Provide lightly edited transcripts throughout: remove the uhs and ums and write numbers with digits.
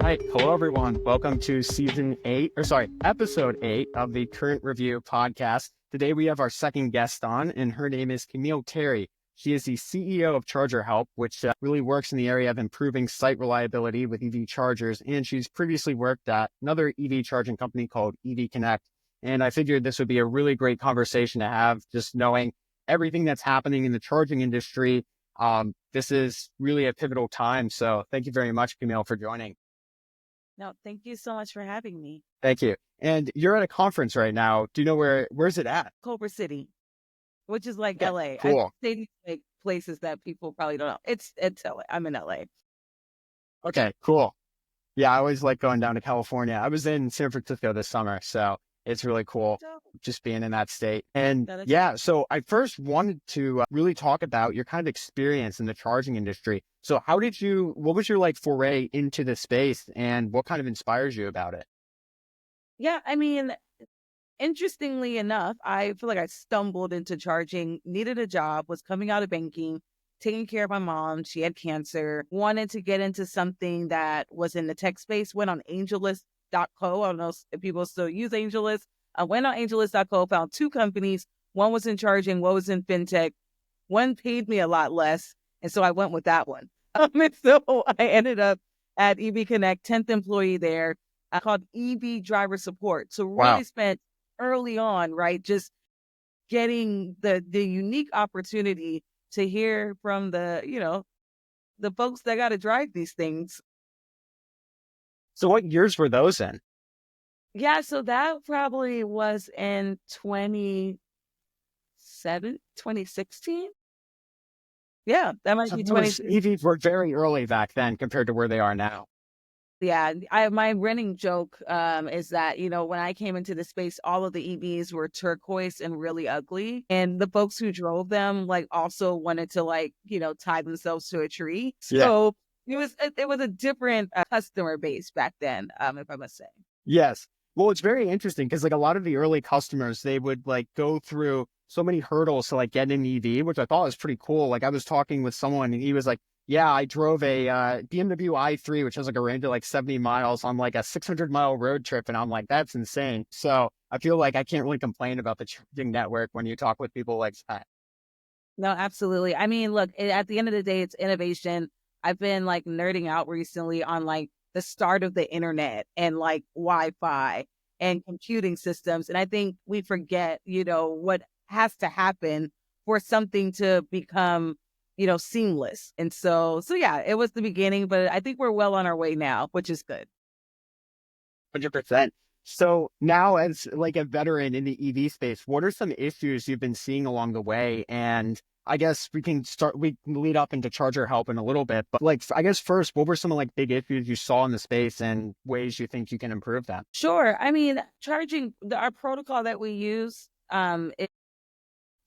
right. Hello, everyone. Welcome to episode 8 of the Current Review podcast. Today, we have our second guest on, and her name is Kameale Terry. She is the CEO of ChargerHelp, which really works in the area of improving site reliability with EV chargers. And she's previously worked at another EV charging company called EV Connect. And I figured this would be a really great conversation to have, just knowing everything that's happening in the charging industry. This is really a pivotal time. So thank you very much, Kameale, for joining. No, thank you so much for having me. Thank you. And you're at a conference right now. Do you know where's it at? Culver City, which is like Okay, LA. cool. I say these like places that people probably don't know. It's LA. I'm in LA. Okay, cool. Yeah, I always like going down to California. I was in San Francisco this summer, so it's really cool just being in that state. And yeah, so I first wanted to really talk about your kind of experience in the charging industry. So what was your like foray into the space, and what kind of inspires you about it? Yeah, I mean, interestingly enough, I feel like I stumbled into charging, needed a job, was coming out of banking, taking care of my mom. She had cancer, wanted to get into something that was in the tech space, went on AngelList.co. I don't know if people still use AngelList. I went on AngelList.co, found two companies. One was in charging, one was in fintech. One paid me a lot less, and so I went with that one. And so I ended up at EV Connect, 10th employee there, called EV driver support. So really spent early on, right, just getting the unique opportunity to hear from the folks that got to drive these things. So what years were those in? Yeah, so that probably was in 2016. Yeah, that might be 2016. EVs were very early back then compared to where they are now. Yeah, my running joke is that, when I came into the space, all of the EVs were turquoise and really ugly. And the folks who drove them, like, also wanted to, tie themselves to a tree. So it was a different customer base back then, if I must say. Yes. Well, it's very interesting because like a lot of the early customers, they would like go through so many hurdles to like get an EV, which I thought was pretty cool. Like I was talking with someone and he was like, yeah, I drove a BMW i3, which has like a range of like 70 miles on like a 600-mile road trip. And I'm like, that's insane. So I feel like I can't really complain about the charging network when you talk with people like that. No, absolutely. I mean, look, at the end of the day, it's innovation. I've been like nerding out recently on like the start of the internet and like Wi-Fi and computing systems. And I think we forget, what has to happen for something to become, seamless. And so yeah, it was the beginning, but I think we're well on our way now, which is good. 100%. So now as like a veteran in the EV space, what are some issues you've been seeing along the way? And I guess we can lead up into ChargerHelp in a little bit, but like, I guess first, what were some like big issues you saw in the space and ways you think you can improve that? Sure. I mean, our protocol that we use, to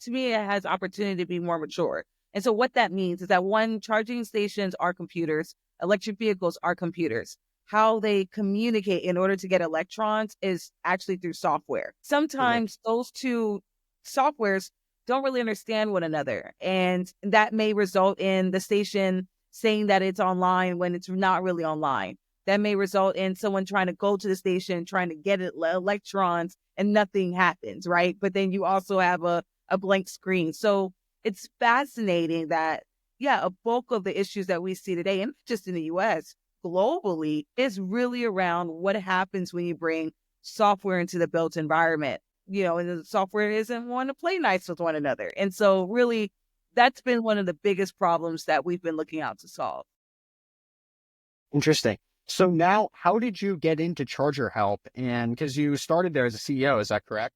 me, it has opportunity to be more mature. And so what that means is that charging stations are computers, electric vehicles are computers. How they communicate in order to get electrons is actually through software. Sometimes those two softwares don't really understand one another. And that may result in the station saying that it's online when it's not really online. That may result in someone trying to go to the station, trying to get electrons, and nothing happens, right? But then you also have a blank screen. So it's fascinating that, a bulk of the issues that we see today, and not just in the US, globally, is really around what happens when you bring software into the built environment. And the software isn't wanting to play nice with one another. And so really, that's been one of the biggest problems that we've been looking out to solve. Interesting. So now, how did you get into ChargerHelp? And because you started there as a CEO, is that correct?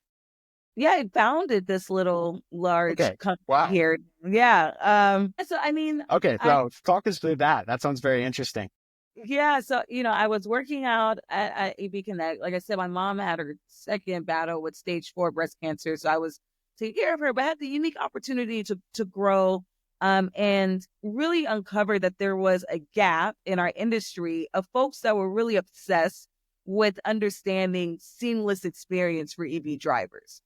Yeah, I founded this little large company here. Yeah. So I mean, okay. So talk us through that. That sounds very interesting. Yeah. So, I was working out at EV Connect. Like I said, my mom had her second battle with stage 4 breast cancer. So I was taking care of her, but I had the unique opportunity to grow and really uncover that there was a gap in our industry of folks that were really obsessed with understanding seamless experience for EV drivers.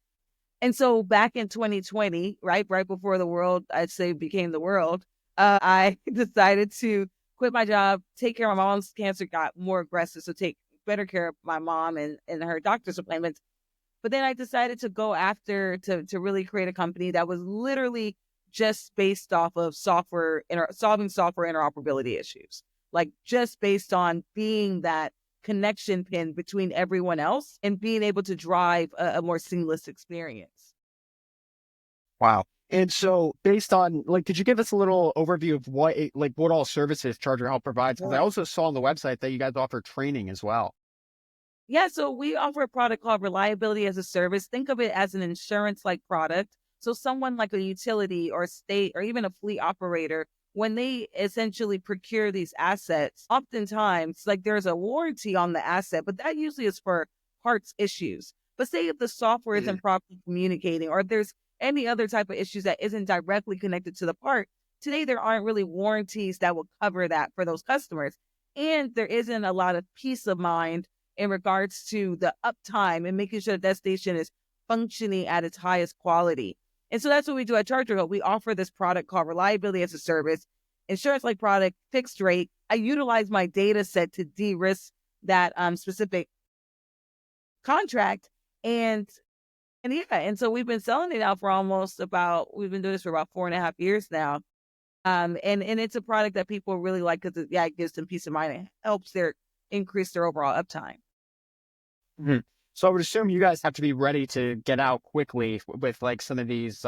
And so back in 2020, right before the world, I'd say, became the world, I decided to quit my job, take care of my mom's cancer got more aggressive, so take better care of my mom and her doctor's appointments. But then I decided to go after to really create a company that was literally just based off of solving software interoperability issues, like just based on being that connection pin between everyone else and being able to drive a more seamless experience. Wow. And so based on like, could you give us a little overview of what all services ChargerHelp provides? Because I also saw on the website that you guys offer training as well. Yeah, so we offer a product called Reliability as a Service. Think of it as an insurance like product. So, someone like a utility or state or even a fleet operator, when they essentially procure these assets, oftentimes, like there's a warranty on the asset, but that usually is for parts issues. But say if the software Mm. isn't properly communicating or if there's any other type of issues that isn't directly connected to the part, today there aren't really warranties that will cover that for those customers. And there isn't a lot of peace of mind in regards to the uptime and making sure that station is functioning at its highest quality. And so that's what we do at ChargerHelp. We offer this product called Reliability as a Service, insurance like product, fixed rate. I utilize my data set to de-risk that specific contract. And so we've been selling it out for we've been doing this for about 4.5 years now. And it's a product that people really like because it gives them peace of mind and helps increase their overall uptime. Mhm. So I would assume you guys have to be ready to get out quickly with like some of these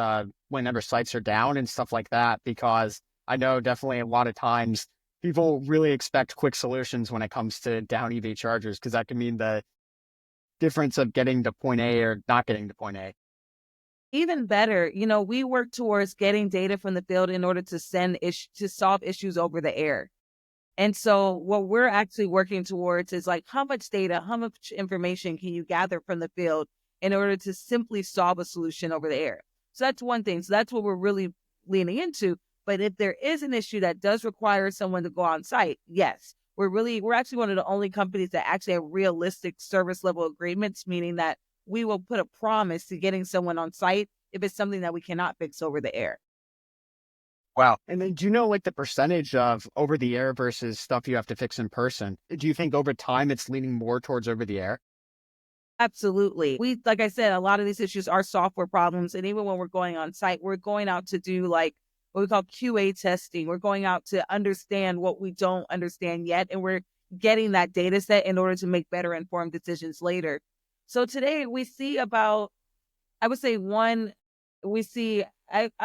whenever sites are down and stuff like that, because I know definitely a lot of times people really expect quick solutions when it comes to down EV chargers, because that can mean the difference of getting to point A or not getting to point A. Even better, we work towards getting data from the field in order to to solve issues over the air. And so what we're actually working towards is like how much data, how much information can you gather from the field in order to simply solve a solution over the air? So that's one thing. So that's what we're really leaning into. But if there is an issue that does require someone to go on site, yes, we're actually one of the only companies that actually have realistic service level agreements, meaning that we will put a promise to getting someone on site if it's something that we cannot fix over the air. Wow. And then do you know like the percentage of over the air versus stuff you have to fix in person? Do you think over time it's leaning more towards over the air? Absolutely. Like I said, a lot of these issues are software problems. And even when we're going on site, we're going out to do like what we call QA testing. We're going out to understand what we don't understand yet. And we're getting that data set in order to make better informed decisions later. So today we see about, I would say I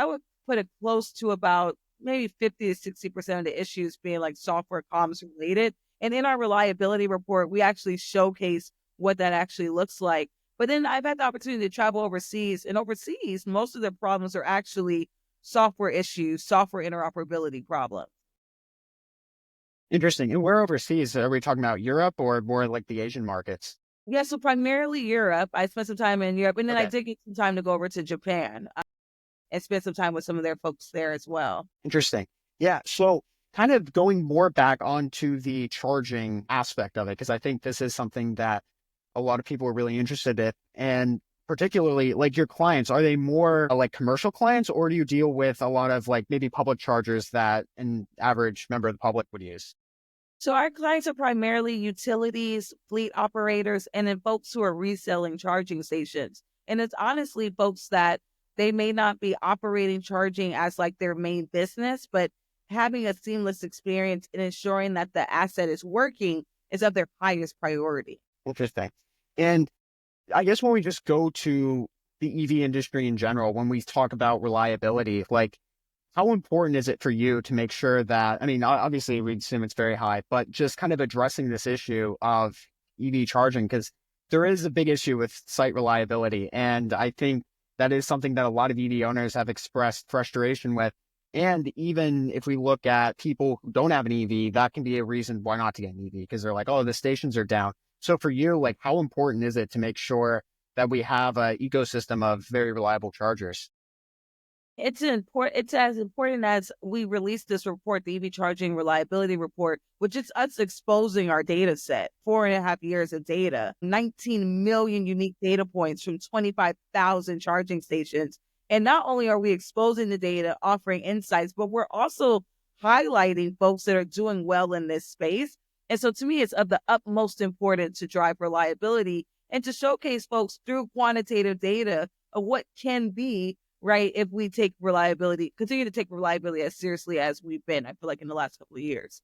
would put it close to about maybe 50 to 60% of the issues being like software comms related. And in our reliability report, we actually showcase what that actually looks like. But then I've had the opportunity to travel overseas, and overseas, most of the problems are actually software issues, software interoperability problems. Interesting. And where overseas? Are we talking about Europe or more like the Asian markets? Yeah, so primarily Europe. I spent some time in Europe, and then I Okay. did get some time to go over to Japan and spend some time with some of their folks there as well. Interesting. Yeah. So kind of going more back onto the charging aspect of it, because I think this is something that a lot of people are really interested in. And particularly like your clients, are they more like commercial clients, or do you deal with a lot of like maybe public chargers that an average member of the public would use? So our clients are primarily utilities, fleet operators, and then folks who are reselling charging stations. And it's honestly folks that they may not be operating charging as like their main business, but having a seamless experience and ensuring that the asset is working is of their highest priority. Interesting. And I guess when we just go to the EV industry in general, when we talk about reliability, like how important is it for you to make sure that, I mean, obviously we assume it's very high, but just kind of addressing this issue of EV charging, because there is a big issue with site reliability. And I think that is something that a lot of EV owners have expressed frustration with. And even if we look at people who don't have an EV, that can be a reason why not to get an EV, because they're like, oh, the stations are down. So for you, like how important is it to make sure that we have an ecosystem of very reliable chargers? It's as important as we released this report, the EV charging reliability report, which is us exposing our data set, 4.5 years of data, 19 million unique data points from 25,000 charging stations. And not only are we exposing the data, offering insights, but we're also highlighting folks that are doing well in this space. And so to me, it's of the utmost importance to drive reliability and to showcase folks through quantitative data of what can be, right, if we continue to take reliability as seriously as we've been, I feel like, in the last couple of years.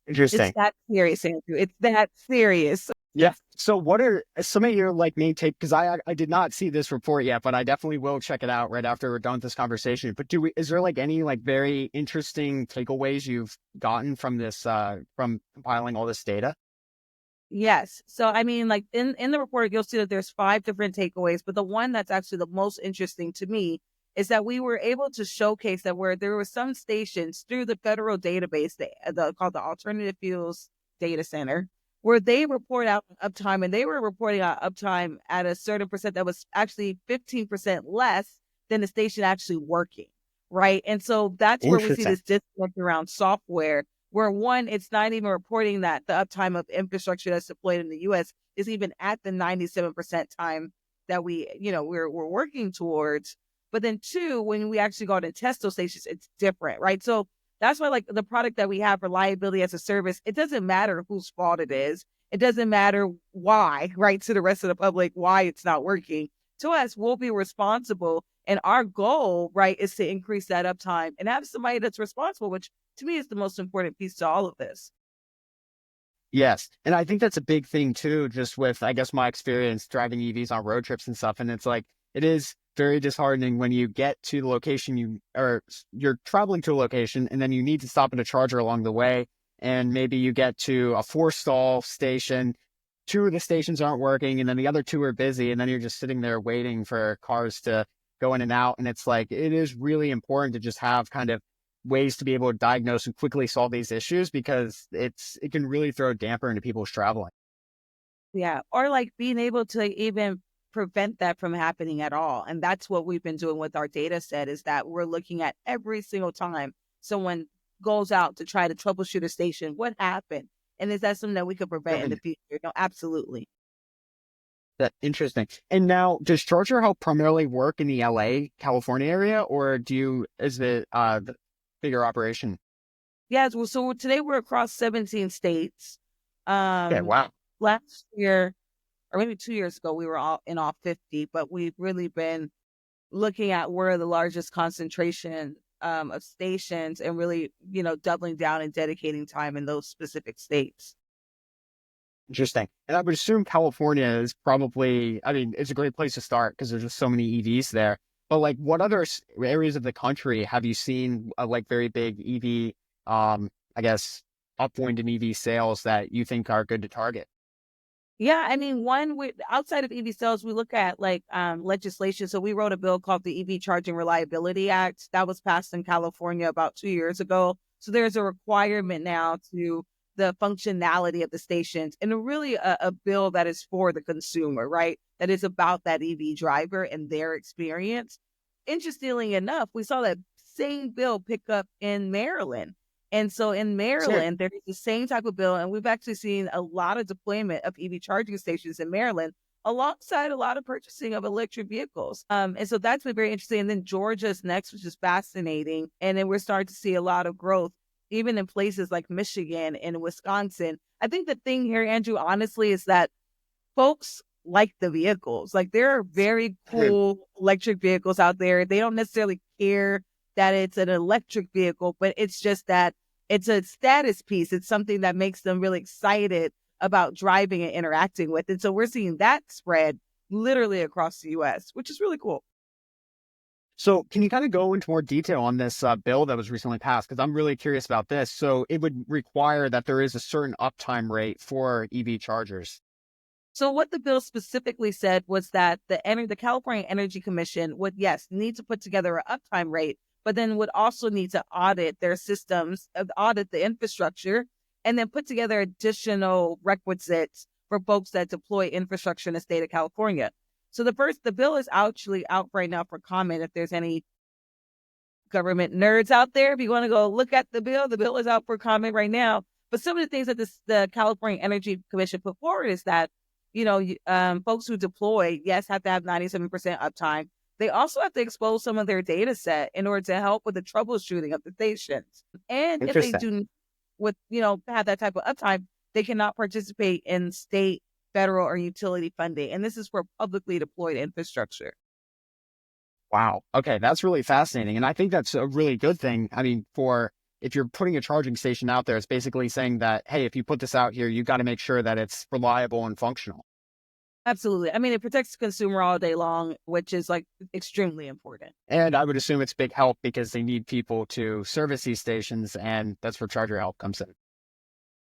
It's Interesting. that serious, Andrew. It's that serious. Yeah. So what are some of your like main take? Because I did not see this report yet, but I definitely will check it out right after we're done with this conversation. But is there like any like very interesting takeaways you've gotten from this from compiling all this data? Yes. So, I mean, like in the report, you'll see that there's 5 different takeaways, but the one that's actually the most interesting to me is that we were able to showcase that where there were some stations through the federal database, called the Alternative Fuels Data Center, where they report out uptime, and they were reporting out uptime at a certain percent that was actually 15% less than the station actually working, right? And so that's where we see Interesting. this disconnect around software where one, it's not even reporting that the uptime of infrastructure that's deployed in the US is even at the 97% time that we're working towards. But then two, when we actually go out and test those stations, it's different, right? So that's why like the product that we have, reliability as a service, it doesn't matter whose fault it is. It doesn't matter why, right, to the rest of the public, why it's not working. To us, we'll be responsible. And our goal, right, is to increase that uptime and have somebody that's responsible, which to me is the most important piece to all of this. Yes. And I think that's a big thing too, just with, I guess, my experience driving EVs on road trips and stuff. And it's like, it is very disheartening when you get to the location you're traveling to a location and then you need to stop at a charger along the way. And maybe you get to a 4-stall station, 2 of the stations aren't working, and then the other 2 are busy. And then you're just sitting there waiting for cars to go in and out. And it's like, it is really important to just have kind of ways to be able to diagnose and quickly solve these issues because it can really throw a damper into people's traveling. Yeah. Or like being able to even prevent that from happening at all. And that's what we've been doing with our data set is that we're looking at every single time someone goes out to try to troubleshoot a station, what happened? And is that something that we could prevent in the future? No, absolutely. That interesting. And now, does ChargerHelp primarily work in the LA, California area, or is it the bigger operation? Yes. Well, so today we're across 17 states. Okay, Um, wow. Last year, or maybe 2 years ago, we were all in all 50, but we've really been looking at where the largest concentration of stations and really, doubling down and dedicating time in those specific states. Interesting. And I would assume California is probably, I mean, it's a great place to start because there's just so many EVs there. But like, what other areas of the country have you seen like very big EV, I guess, upwind in EV sales that you think are good to target? Yeah, I mean, outside of EV sales, we look at like legislation. So we wrote a bill called the EV Charging Reliability Act that was passed in California about 2 years ago. So there's a requirement now to the functionality of the stations and really a bill that is for the consumer, right? That is about that EV driver and their experience. Interestingly enough, we saw that same bill pick up in Maryland. And so in Sure. Maryland, there is the same type of bill, and we've actually seen a lot of deployment of EV charging stations in Maryland, alongside a lot of purchasing of electric vehicles. And so that's been very interesting. And then Georgia's next, which is fascinating. And then we're starting to see a lot of growth, even in places like Michigan and Wisconsin. I think the thing here, Andrew, honestly, is that folks like the vehicles. Like there are very cool electric vehicles out there. They don't necessarily care that it's an electric vehicle, but it's just that it's a status piece. It's something that makes them really excited about driving and interacting with. And so we're seeing that spread literally across the US, which is really cool. So can you kind of go into more detail on this bill that was recently passed? Because I'm really curious about this. So it would require that there is a certain uptime rate for EV chargers. So what the bill specifically said was that the California Energy Commission would, yes, need to put together an uptime rate, but then would also need to audit their systems, audit the infrastructure, and then put together additional requisites for folks that deploy infrastructure in the state of California. So the bill is actually out right now for comment. If there's any government nerds out there, if you want to go look at the bill is out for comment right now. But some of the things that the California Energy Commission put forward is that folks who deploy, yes, have to have 97% uptime. they also have to expose some of their data set in order to help with the troubleshooting of the stations. And if they Interesting. do have that type of uptime, they cannot participate in state, federal, or utility funding. And this is for publicly deployed infrastructure. Wow. Okay, that's really fascinating. And I think that's a really good thing. I mean, for if you're putting a charging station out there, it's basically saying that, hey, if you put this out here, you got to make sure that it's reliable and functional. Absolutely. I mean, it protects the consumer all day long, which is like extremely important. And I would assume it's big help because they need people to service these stations, and that's where ChargerHelp comes in.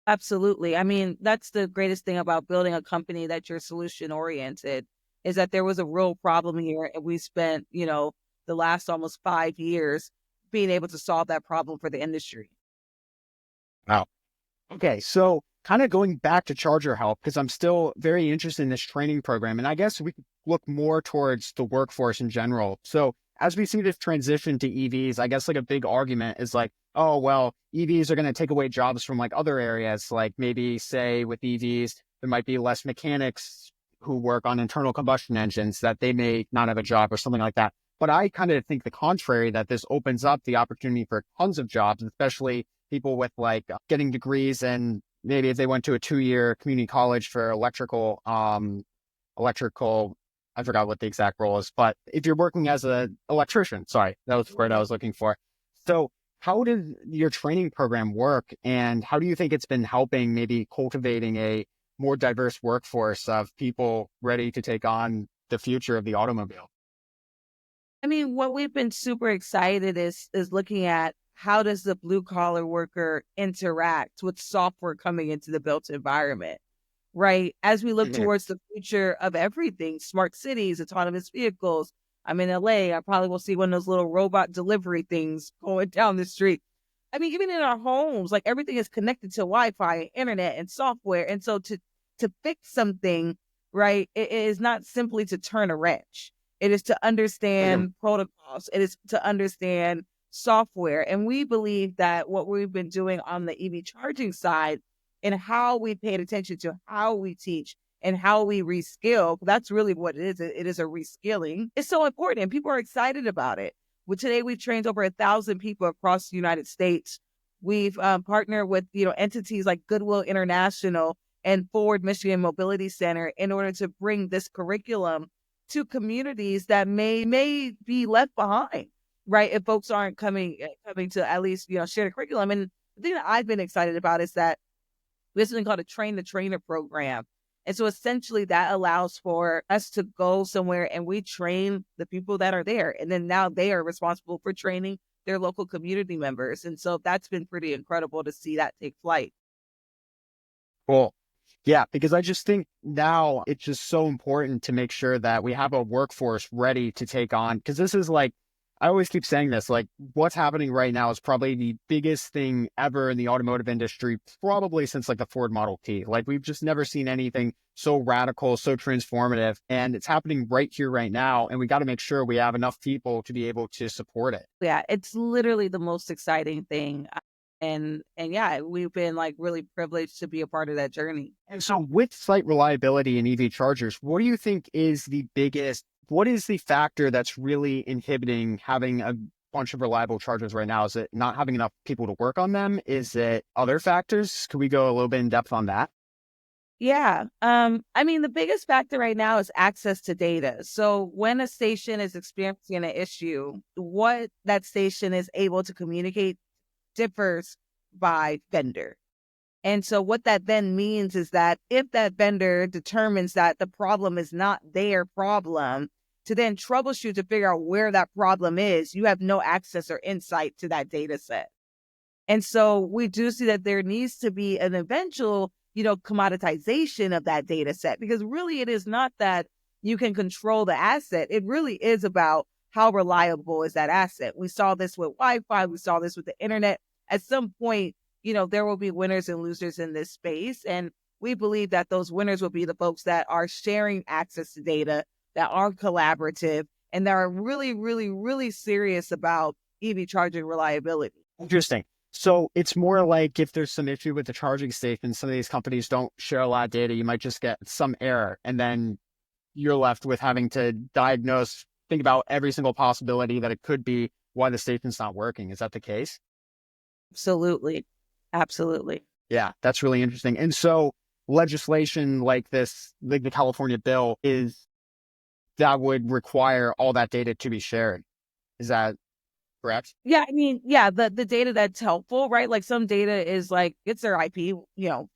Absolutely. I mean, that's the greatest thing about building a company that you're solution oriented is that there was a real problem here. And we spent, the last almost 5 years being able to solve that problem for the industry. Wow. Okay, so kind of going back to ChargerHelp, because I'm still very interested in this training program, and I guess we could look more towards the workforce in general. So as we see this transition to EVs, I guess like a big argument is like, oh, well, EVs are going to take away jobs from like other areas, like maybe say with EVs, there might be less mechanics who work on internal combustion engines that they may not have a job or something like that. But I kind of think the contrary, that this opens up the opportunity for tons of jobs, especially people with like getting degrees, and maybe if they went to a 2-year community college for electrical, I forgot what the exact role is, but if you're working as an electrician, sorry, that was the word I was looking for. So how did your training program work, and how do you think it's been helping maybe cultivating a more diverse workforce of people ready to take on the future of the automobile? I mean, what we've been super excited is looking at how does the blue collar worker interact with software coming into the built environment, right? As we look Mhm. towards the future of everything, smart cities, autonomous vehicles. I'm in LA. I probably will see one of those little robot delivery things going down the street. I mean, even in our homes, like everything is connected to Wi-Fi and internet and software. And so to fix something, right, it is not simply to turn a wrench. It is to Mhm. understand protocols. It is to understand software. And we believe that what we've been doing on the EV charging side and how we paid attention to how we teach and how we reskill, that's really what it is. It is a reskilling. It's so important and people are excited about it. Well, today we've trained over 1,000 people across the United States. We've partnered with entities like Goodwill International and Forward Michigan Mobility Center in order to bring this curriculum to communities that may be left behind, right? If folks aren't coming to at least share the curriculum. And the thing that I've been excited about is that we have something called a train the trainer program. And so essentially that allows for us to go somewhere and we train the people that are there. And then now they are responsible for training their local community members. And so that's been pretty incredible to see that take flight. Cool. Yeah, because I just think now it's just so important to make sure that we have a workforce ready to take on, because this is like, I always keep saying this, like what's happening right now is probably the biggest thing ever in the automotive industry, probably since like the Ford Model T. Like we've just never seen anything so radical, so transformative, and it's happening right here, right now. And we got to make sure we have enough people to be able to support it. Yeah, it's literally the most exciting thing. And yeah, we've been like really privileged to be a part of that journey. And so with site reliability in EV chargers, what do you think is what is the factor that's really inhibiting having a bunch of reliable chargers right now? Is it not having enough people to work on them? Is it other factors? Could we go a little bit in depth on that? Yeah. I mean, the biggest factor right now is access to data. So when a station is experiencing an issue, what that station is able to communicate differs by vendor. And so what that then means is that if that vendor determines that the problem is not their problem, to then troubleshoot to figure out where that problem is, you have no access or insight to that data set. And so we do see that there needs to be an eventual, commoditization of that data set, because really it is not that you can control the asset. It really is about how reliable is that asset. We saw this with Wi-Fi. We saw this with the internet. At some point, there will be winners and losers in this space. And we believe that those winners will be the folks that are sharing access to data, that are collaborative, and that are really, really, really serious about EV charging reliability. Interesting. So it's more like if there's some issue with the charging station, some of these companies don't share a lot of data, you might just get some error, and then you're left with having to diagnose think about every single possibility that it could be why the station's not working. Is that the case? Absolutely. Absolutely. Yeah, that's really interesting. And so legislation like this, like the California bill, is that would require all that data to be shared. Is that correct? Yeah, I mean, yeah, the data that's helpful, right? Like some data is like it's their IP,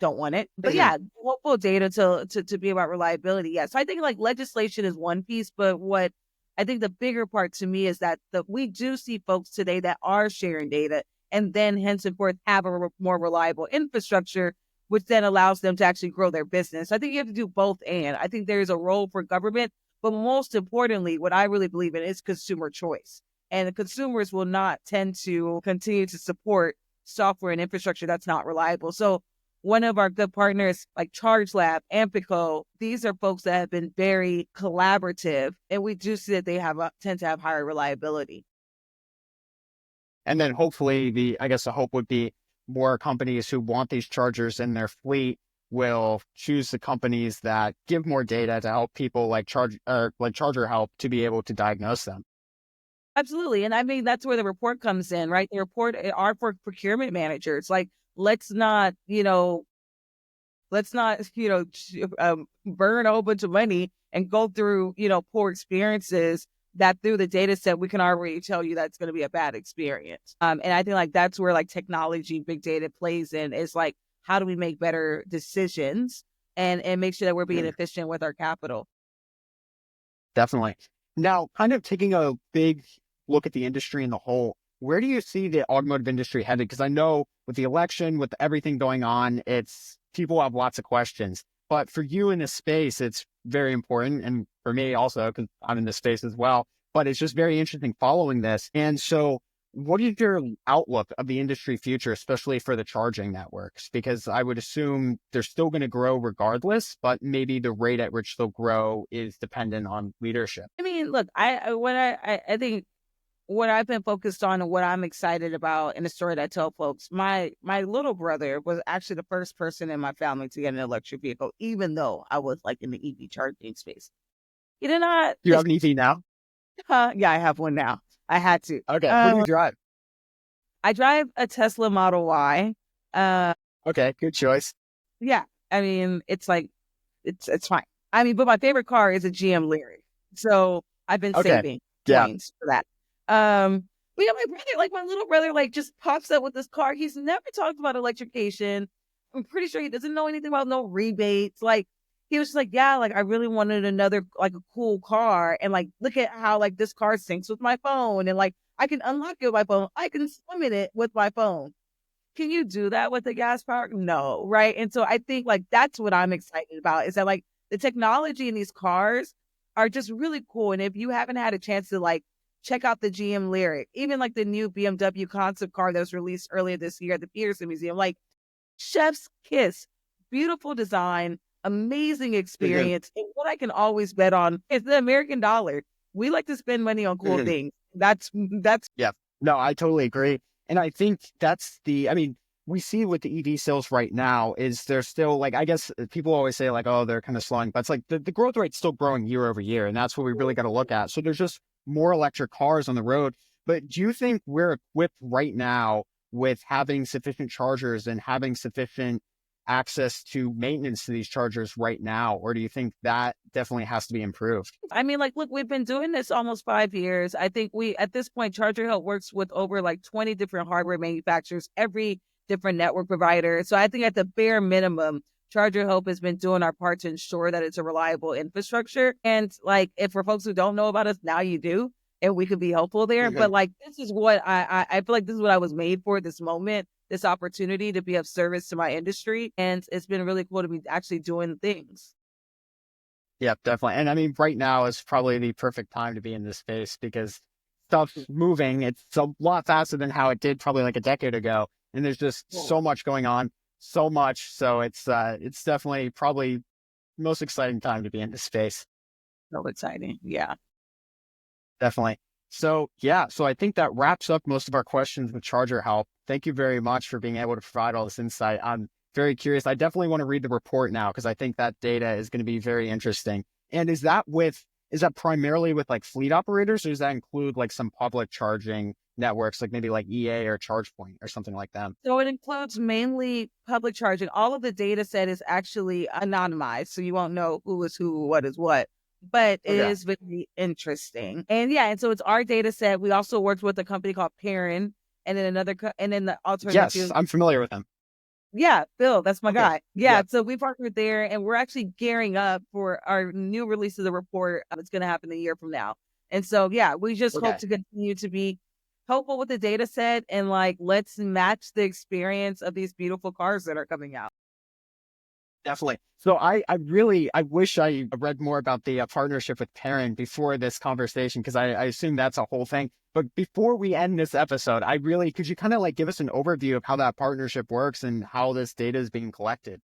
don't want it. But Mhm. yeah, helpful data to be about reliability. Yeah. So I think like legislation is one piece, but what I think the bigger part to me is that we do see folks today that are sharing data and then henceforth have a more reliable infrastructure, which then allows them to actually grow their business. I think you have to do both. And I think there's a role for government, but most importantly, what I really believe in is consumer choice, and the consumers will not tend to continue to support software and infrastructure that's not reliable. So one of our good partners like ChargeLab, Ampico, these are folks that have been very collaborative, and we do see that they tend to have higher reliability. And then hopefully I guess the hope would be more companies who want these chargers in their fleet will choose the companies that give more data to help people like ChargerHelp to be able to diagnose them. Absolutely. And I mean, that's where the report comes in, right? The report are for procurement managers. Like, let's not, let's not, burn a whole bunch of money and go through, poor experiences that through the data set, we can already tell you that's going to be a bad experience. And I think like that's where like technology, big data plays in, is like, how do we make better decisions and make sure that we're being efficient with our capital? Definitely. Now, kind of taking a big look at the industry in the whole, where do you see the automotive industry headed? Because I know with the election, with everything going on, it's people have lots of questions. But for you in this space, it's very important. And for me also, because I'm in this space as well. But it's just very interesting following this. And so what is your outlook of the industry future, especially for the charging networks? Because I would assume they're still going to grow regardless, but maybe the rate at which they'll grow is dependent on leadership. I mean, look, I think what I've been focused on and what I'm excited about in the story that I tell folks, my little brother was actually the first person in my family to get an electric vehicle, even though I was like in the EV charging space. He did not. Do you have an EV now? Yeah, I have one now. I had to. Okay. What do you drive? I drive a Tesla Model Y. Uh, Okay. Good choice. yeah, I mean, it's like it's fine. I mean, but my favorite car is a GM Lyric, so I've been Okay. saving Yeah. coins for that. But yeah, my brother, like my little brother, like just pops up with this car. He's never talked about electrification. I'm pretty sure he doesn't know anything about no rebates. Like he was just like, yeah, like I really wanted another like a cool car, and like look at how like this car syncs with my phone, and like I can unlock it with my phone. I can swim in it with my phone. Can you do that with a gas power? No, right? And so I think like that's what I'm excited about, is that like the technology in these cars are just really cool. And if you haven't had a chance to like check out the GM Lyric, even like the new BMW concept car that was released earlier this year at the Peterson Museum, like chef's kiss, beautiful design, amazing Mhm. experience. And what I can always bet on is the American dollar. We like to spend money on cool Mhm. things. That's Yeah. No, I totally agree. And I think I mean, we see with the EV sales right now is they're still like, I guess people always say like, oh, they're kind of slowing, but it's like the growth rate's still growing year over year. And that's what we really got to look at. So there's just more electric cars on the road. But do you think we're equipped right now with having sufficient chargers and having sufficient access to maintenance to these chargers right now? Or do you think that definitely has to be improved? I mean, like, look, we've been doing this almost 5 years. I think at this point, ChargerHelp works with over like 20 different hardware manufacturers, every different network provider. So I think at the bare minimum, ChargerHelp has been doing our part to ensure that it's a reliable infrastructure. And like, if for folks who don't know about us, now you do, and we could be helpful there. But Mhm. like, this is what I feel like this is what I was made for, this moment, this opportunity to be of service to my industry. And it's been really cool to be actually doing things. Yeah, definitely. And I mean, right now is probably the perfect time to be in this space because stuff's moving. It's a lot faster than how it did probably like a decade ago. And there's just so much going on, so much. So it's definitely probably the most exciting time to be in this space. So exciting. Yeah. Definitely. So yeah, so I think that wraps up most of our questions with Charger Help. Thank you very much for being able to provide all this insight. I'm very curious. I definitely want to read the report now because I think that data is going to be very interesting. And is that primarily with like fleet operators, or does that include like some public charging networks, like maybe like EA or ChargePoint or something like that? So it includes mainly public charging. All of the data set is actually anonymized, so you won't know who is who, what is what. But it Okay. is very interesting. And yeah, and so it's our data set. We also worked with a company called Perrin, and then and then the Yes, alternative. I'm familiar with them. Yeah, Bill, that's my Okay. guy. Yeah, Yeah. so we partnered there, and we're actually gearing up for our new release of the report. It's going to happen a year from now. And so, yeah, we just hope Okay. to continue to be helpful with the data set and like let's match the experience of these beautiful cars that are coming out. Definitely. So I wish I read more about the partnership with Perrin before this conversation, because I assume that's a whole thing. But before we end this episode, could you kind of like give us an overview of how that partnership works and how this data is being collected?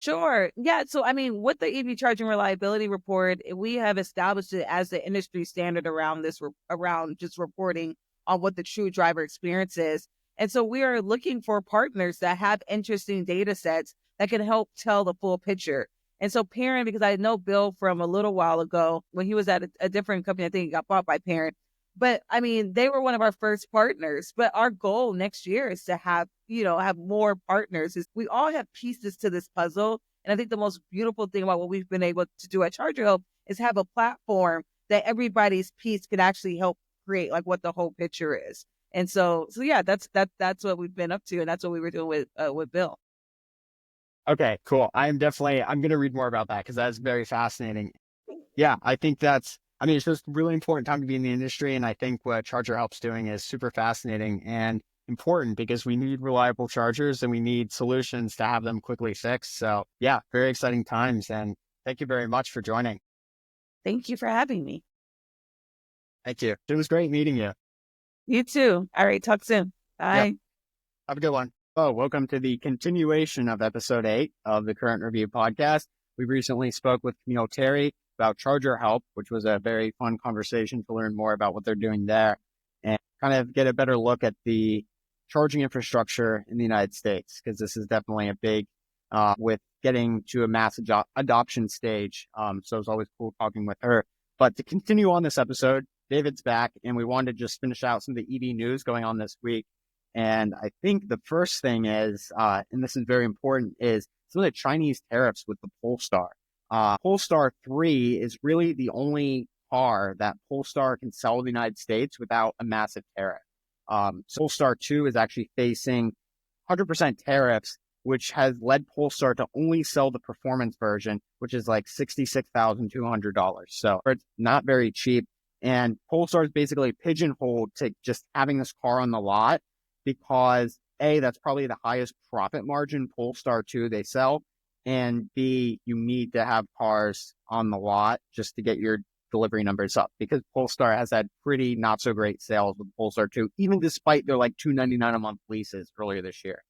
Sure. Yeah. So, I mean, with the EV charging reliability report, we have established it as the industry standard around around just reporting on what the true driver experience is. And so we are looking for partners that have interesting data sets that can help tell the full picture. And so Parent, because I know Bill from a little while ago when he was at a different company, I think he got bought by Parent. But I mean, they were one of our first partners. But our goal next year is to have, have more partners. Is we all have pieces to this puzzle. And I think the most beautiful thing about what we've been able to do at ChargerHelp is have a platform that everybody's piece can actually help create like what the whole picture is. And so yeah, that's what we've been up to, and that's what we were doing with Bill. Okay, cool. I'm going to read more about that because that's very fascinating. Yeah, I think it's just a really important time to be in the industry. And I think what Charger Help's doing is super fascinating and important because we need reliable chargers and we need solutions to have them quickly fixed. So yeah, very exciting times. And thank you very much for joining. Thank you for having me. Thank you. It was great meeting you. You too. All right, talk soon. Yep. Bye. Have a good one. Oh, welcome to the continuation of episode 8 of the Current Review podcast. We recently spoke with Kameale Terry about ChargerHelp, which was a very fun conversation to learn more about what they're doing there and kind of get a better look at the charging infrastructure in the United States, because this is definitely a big, with getting to a mass adoption stage. So it's always cool talking with her. But to continue on this episode, David's back, and we wanted to just finish out some of the EV news going on this week. And I think the first thing is, and this is very important, is some of the Chinese tariffs with the Polestar. Polestar 3 is really the only car that Polestar can sell in the United States without a massive tariff. So Polestar 2 is actually facing 100% tariffs, which has led Polestar to only sell the performance version, which is like $66,200. So it's not very cheap. And Polestar is basically pigeonholed to just having this car on the lot because A, that's probably the highest profit margin Polestar 2 they sell. And B, you need to have cars on the lot just to get your delivery numbers up, because Polestar has had pretty not so great sales with Polestar 2, even despite their like $299 a month leases earlier this year.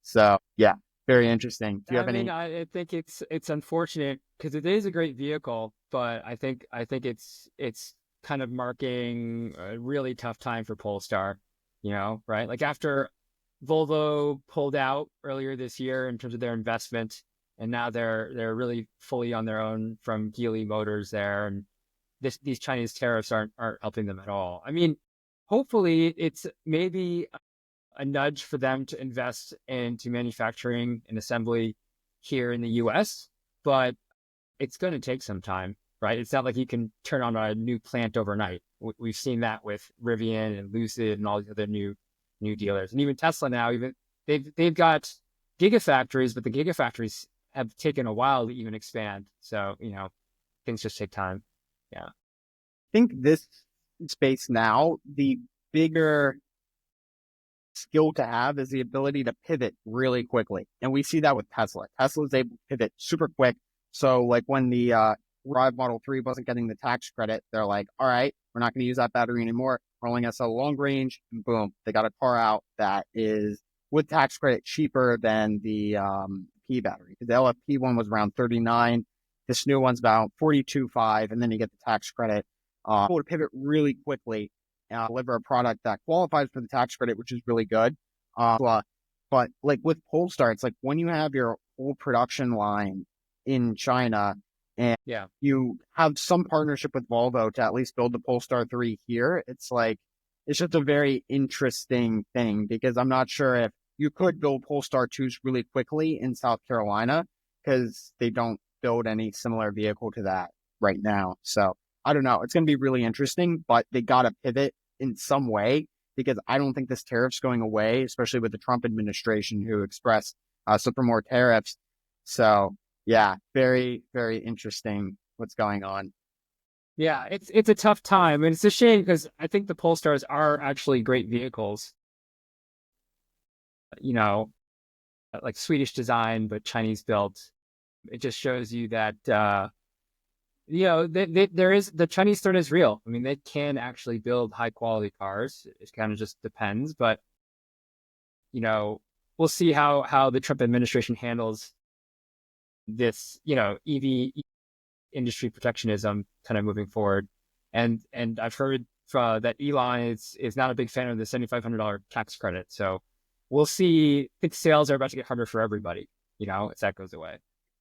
So yeah, very interesting. Do you have any? I think it's unfortunate because it is a great vehicle, but I think it's kind of marking a really tough time for Polestar, right? Like after Volvo pulled out earlier this year in terms of their investment, and now they're really fully on their own from Geely Motors there, and these Chinese tariffs aren't helping them at all. I mean, hopefully it's maybe a nudge for them to invest into manufacturing and assembly here in the US, but it's going to take some time, right? It's not like you can turn on a new plant overnight. We've seen that with Rivian and Lucid and all the other new dealers, and even Tesla now. Even they've got gigafactories, but the gigafactories have taken a while to even expand. So things just take time. Yeah, I think this space now, the bigger skill to have is the ability to pivot really quickly. And we see that with Tesla. Tesla's able to pivot super quick. So like when the Drive Model 3 wasn't getting the tax credit, they're like, all right, we're not going to use that battery anymore. We're only going to sell long range. And boom, they got a car out that is with tax credit cheaper than the P battery. The LFP one was around 39. This new one's about 42.5, and then you get the tax credit. Able to pivot really quickly and deliver a product that qualifies for the tax credit, which is really good. But like with Polestar, it's like when you have your whole production line in China, and Yeah. you have some partnership with Volvo to at least build the Polestar 3 here. It's like, it's just a very interesting thing because I'm not sure if you could build Polestar 2s really quickly in South Carolina because they don't build any similar vehicle to that right now. So I don't know. It's going to be really interesting, but they got to pivot in some way because I don't think this tariff's going away, especially with the Trump administration who expressed support for more tariffs. So yeah, very, very interesting what's going on. Yeah, it's a tough time, and it's a shame because I think the Polestars are actually great vehicles. You know, like Swedish design but Chinese built. It just shows you that there is the Chinese threat is real. I mean, they can actually build high quality cars. It kind of just depends, but we'll see how the Trump administration handles this, EV industry protectionism kind of moving forward. And I've heard that Elon is not a big fan of the $7,500 tax credit. So we'll see. I think sales are about to get harder for everybody, as that goes away.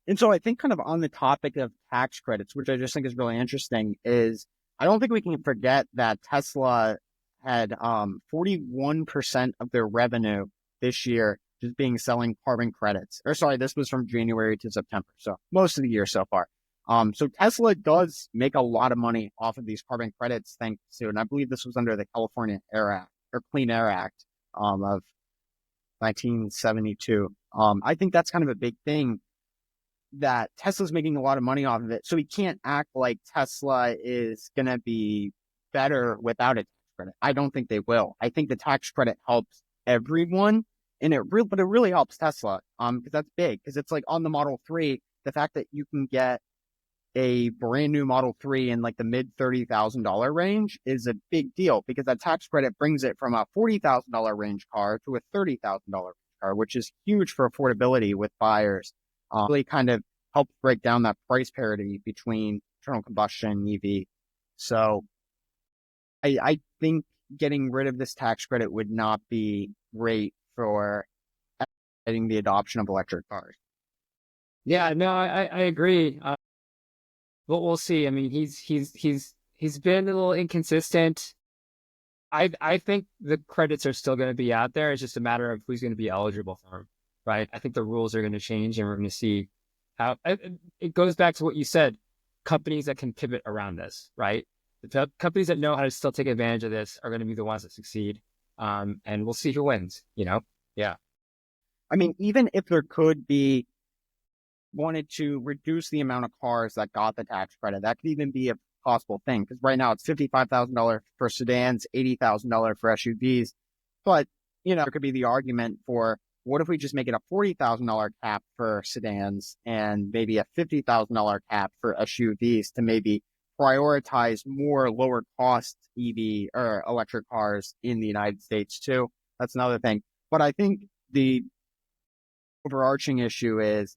And so I think kind of on the topic of tax credits, which I just think is really interesting, is I don't think we can forget that Tesla had 41% of their revenue this year just being selling carbon credits. Or sorry, this was from January to September. So most of the year so far. So Tesla does make a lot of money off of these carbon credits thanks to, and I believe this was under the California Air Act or Clean Air Act of 1972. I think that's kind of a big thing that Tesla's making a lot of money off of it. So we can't act like Tesla is going to be better without a tax credit. I don't think they will. I think the tax credit helps everyone, and it really helps Tesla because that's big. Because it's like on the Model 3, the fact that you can get a brand new Model 3 in like the mid $30,000 range is a big deal because that tax credit brings it from a $40,000 range car to a $30,000 car, which is huge for affordability with buyers. Really kind of help break down that price parity between internal combustion and EV. So I think getting rid of this tax credit would not be great for getting the adoption of electric cars. Yeah, no, I agree. But we'll see. I mean, he's been a little inconsistent. I think the credits are still going to be out there. It's just a matter of who's going to be eligible for them, right? I think the rules are going to change, and we're going to see how it goes back to what you said. Companies that can pivot around this, right? The companies that know how to still take advantage of this are going to be the ones that succeed. And we'll see who wins. Yeah. I mean, even if there could be wanted to reduce the amount of cars that got the tax credit, that could even be a possible thing because right now it's $55,000 for sedans, $80,000 for SUVs. But, there could be the argument for what if we just make it a $40,000 cap for sedans and maybe a $50,000 cap for SUVs to maybe prioritize more lower cost EV or electric cars in the United States too. That's another thing. But I think the overarching issue is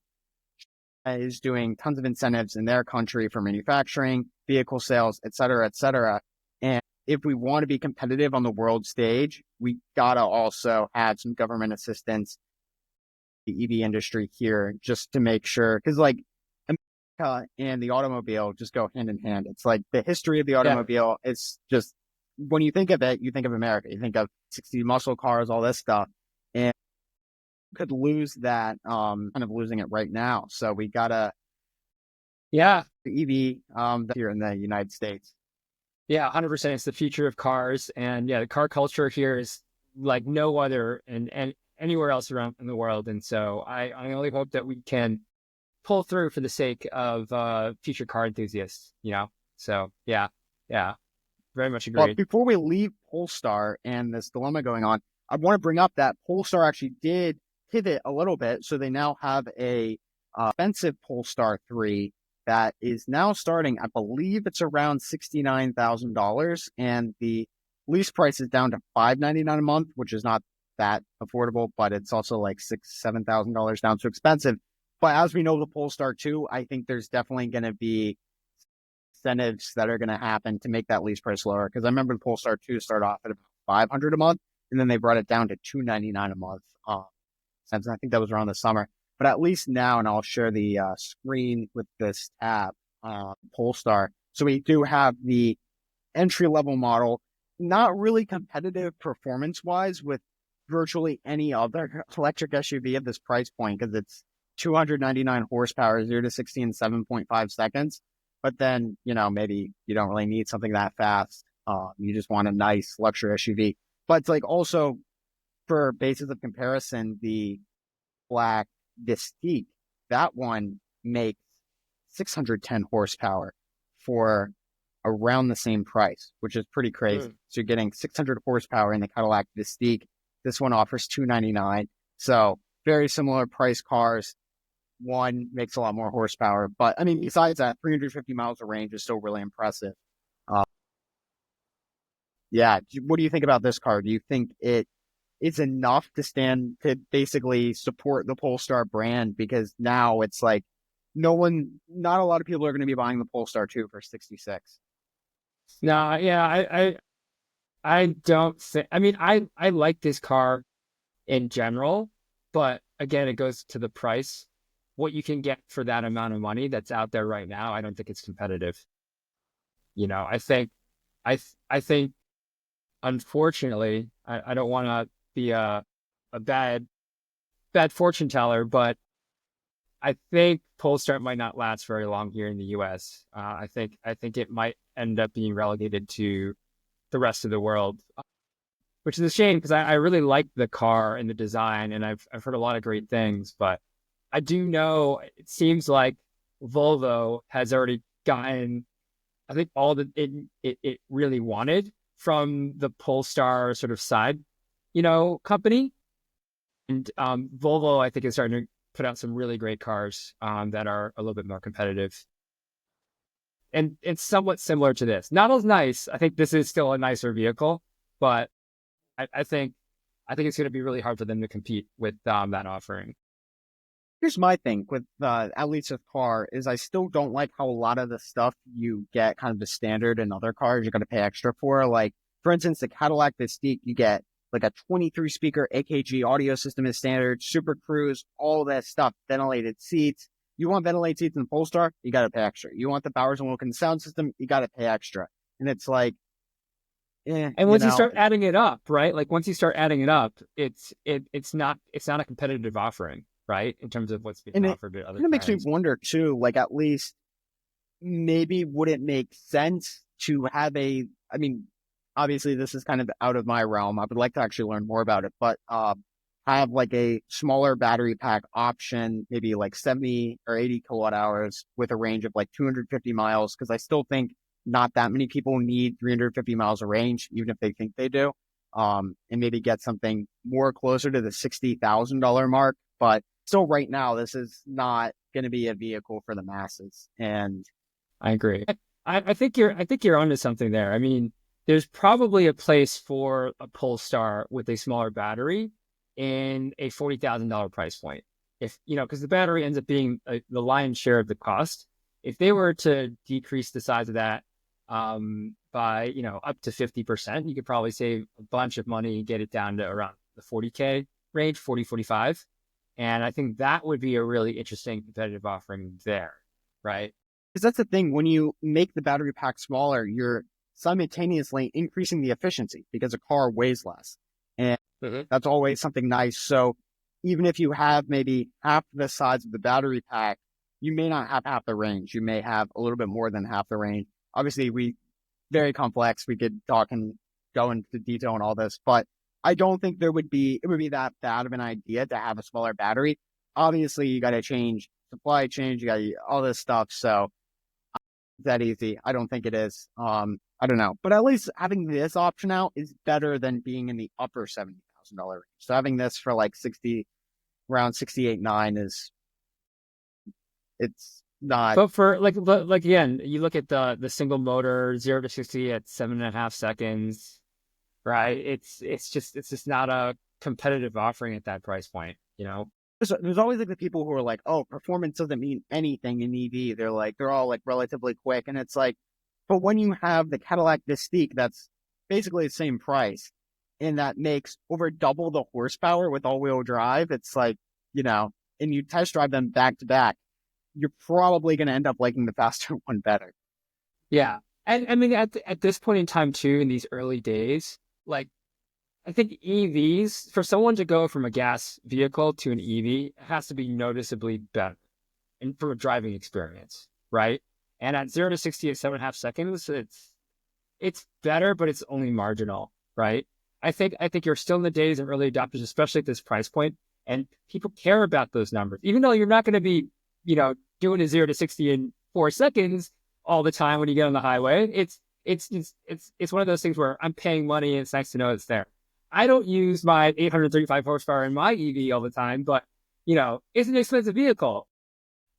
doing tons of incentives in their country for manufacturing, vehicle sales, et cetera, et cetera. And if we want to be competitive on the world stage, we gotta also add some government assistance to the EV industry here just to make sure, because like America and the automobile just go hand in hand. It's like the history of the automobile. Yeah. It's just, when you think of it, you think of America, you think of 60 muscle cars, all this stuff. And could lose that, kind of losing it right now. So we gotta, the EV here in the United States. Yeah, 100%. It's the future of cars, and the car culture here is like no other and anywhere else around in the world. And so I only hope that we can pull through for the sake of future car enthusiasts. So yeah, very much agreed. But before we leave Polestar and this dilemma going on, I want to bring up that Polestar actually did pivot a little bit. So they now have a expensive Polestar 3 that is now starting, I believe it's around $69,000. And the lease price is down to $599 a month, which is not that affordable, but it's also like $6,000, $7,000 down. So expensive. But as we know, the Polestar 2, I think there's definitely going to be incentives that are going to happen to make that lease price lower. Because I remember the Polestar 2 started off at about $500 a month, and then they brought it down to $299 a month. Since I think that was around the summer. But at least now, and I'll share the screen with this tab. Polestar. So we do have the entry-level model, not really competitive performance-wise with virtually any other electric SUV at this price point because it's 299 horsepower, 0 to 60 in 7.5 seconds. But then, maybe you don't really need something that fast. You just want a nice luxury SUV. But it's like also for basis of comparison, the black Mystique, that one makes 610 horsepower for around the same price, which is pretty crazy. So you're getting 600 horsepower in the Cadillac Mystique. This one offers 299. So very similar price cars. One makes a lot more horsepower. But I mean, besides that, 350 miles of range is still really impressive. Yeah. What do you think about this car? Do you think it is enough to basically support the Polestar brand? Because now it's like not a lot of people are going to be buying the Polestar 2 for 66. No, yeah, I don't think, I mean, I like this car in general, but again, it goes to the price. What you can get for that amount of money that's out there right now, I don't think it's competitive. I think, unfortunately, I don't want to be a bad fortune teller, but I think Polestar might not last very long here in the U.S. I think it might end up being relegated to the rest of the world, which is a shame because I really like the car and the design, and I've heard a lot of great things. But I do know it seems like Volvo has already gotten, I think, all that it really wanted from the Polestar sort of side, company. And Volvo, I think, is starting to put out some really great cars that are a little bit more competitive. And it's somewhat similar to this. Not as nice. I think this is still a nicer vehicle, but I think it's going to be really hard for them to compete with that offering. Here's my thing with at least this car is I still don't like how a lot of the stuff you get kind of the standard in other cars you're going to pay extra for. Like, for instance, the Cadillac Mystique, you get like a 23 speaker AKG audio system is standard, Super Cruise, all that stuff, ventilated seats. You want ventilated seats in the Polestar, you got to pay extra. You want the Bowers & Wilkins sound system, you got to pay extra. And it's like, and once you start adding it up, right? Like once you start adding it up, it's not a competitive offering, right? In terms of what's being offered to other. It makes me wonder too, like at least maybe would it make sense to have obviously this is kind of out of my realm. I would like to actually learn more about it, but have like a smaller battery pack option, maybe like 70 or 80 kilowatt hours with a range of like 250 miles. Cause I still think not that many people need 350 miles of range, even if they think they do. And maybe get something more closer to the $60,000 mark. But still right now, this is not going to be a vehicle for the masses. And I agree. I think you're onto something there. I mean, there's probably a place for a Polestar with a smaller battery in a $40,000 price point. If, because the battery ends up being the lion's share of the cost. If they were to decrease the size of that by, up to 50%, you could probably save a bunch of money and get it down to around the 40K range, 40, 45. And I think that would be a really interesting competitive offering there, right? Because that's the thing, when you make the battery pack smaller, you're simultaneously increasing the efficiency because a car weighs less. And that's always something nice. So even if you have maybe half the size of the battery pack, you may not have half the range. You may have a little bit more than half the range. Obviously, very complex. We could talk and go into detail on all this, but I don't think it would be that bad of an idea to have a smaller battery. Obviously, you got to change supply chain, you got all this stuff. So that easy. I don't think it is. I don't know, but at least having this option out is better than being in the upper $70,000 range. So having this for like around 68.9 it's not. But for like again, you look at the single motor 0 to 60 at 7.5 seconds, right? It's just not a competitive offering at that price point, There's always like the people who are like, oh, performance doesn't mean anything in EV. They're all like relatively quick. And it's like, but when you have the Cadillac Mystique, that's basically the same price and that makes over double the horsepower with all wheel drive. It's like, and you test drive them back to back. you're probably going to end up liking the faster one better. Yeah. And I mean, at this point in time too, in these early days, like I think EVs, for someone to go from a gas vehicle to an EV, has to be noticeably better and from a driving experience, right? And at 0 to 60 at 7.5 seconds, it's better, but it's only marginal, right? I think you're still in the days of early adopters, especially at this price point, and people care about those numbers, even though you're not going to be, doing a 0 to 60 in 4 seconds all the time when you get on the highway. It's one of those things where I'm paying money and it's nice to know it's there. I don't use my 835 horsepower in my EV all the time, but it's an expensive vehicle.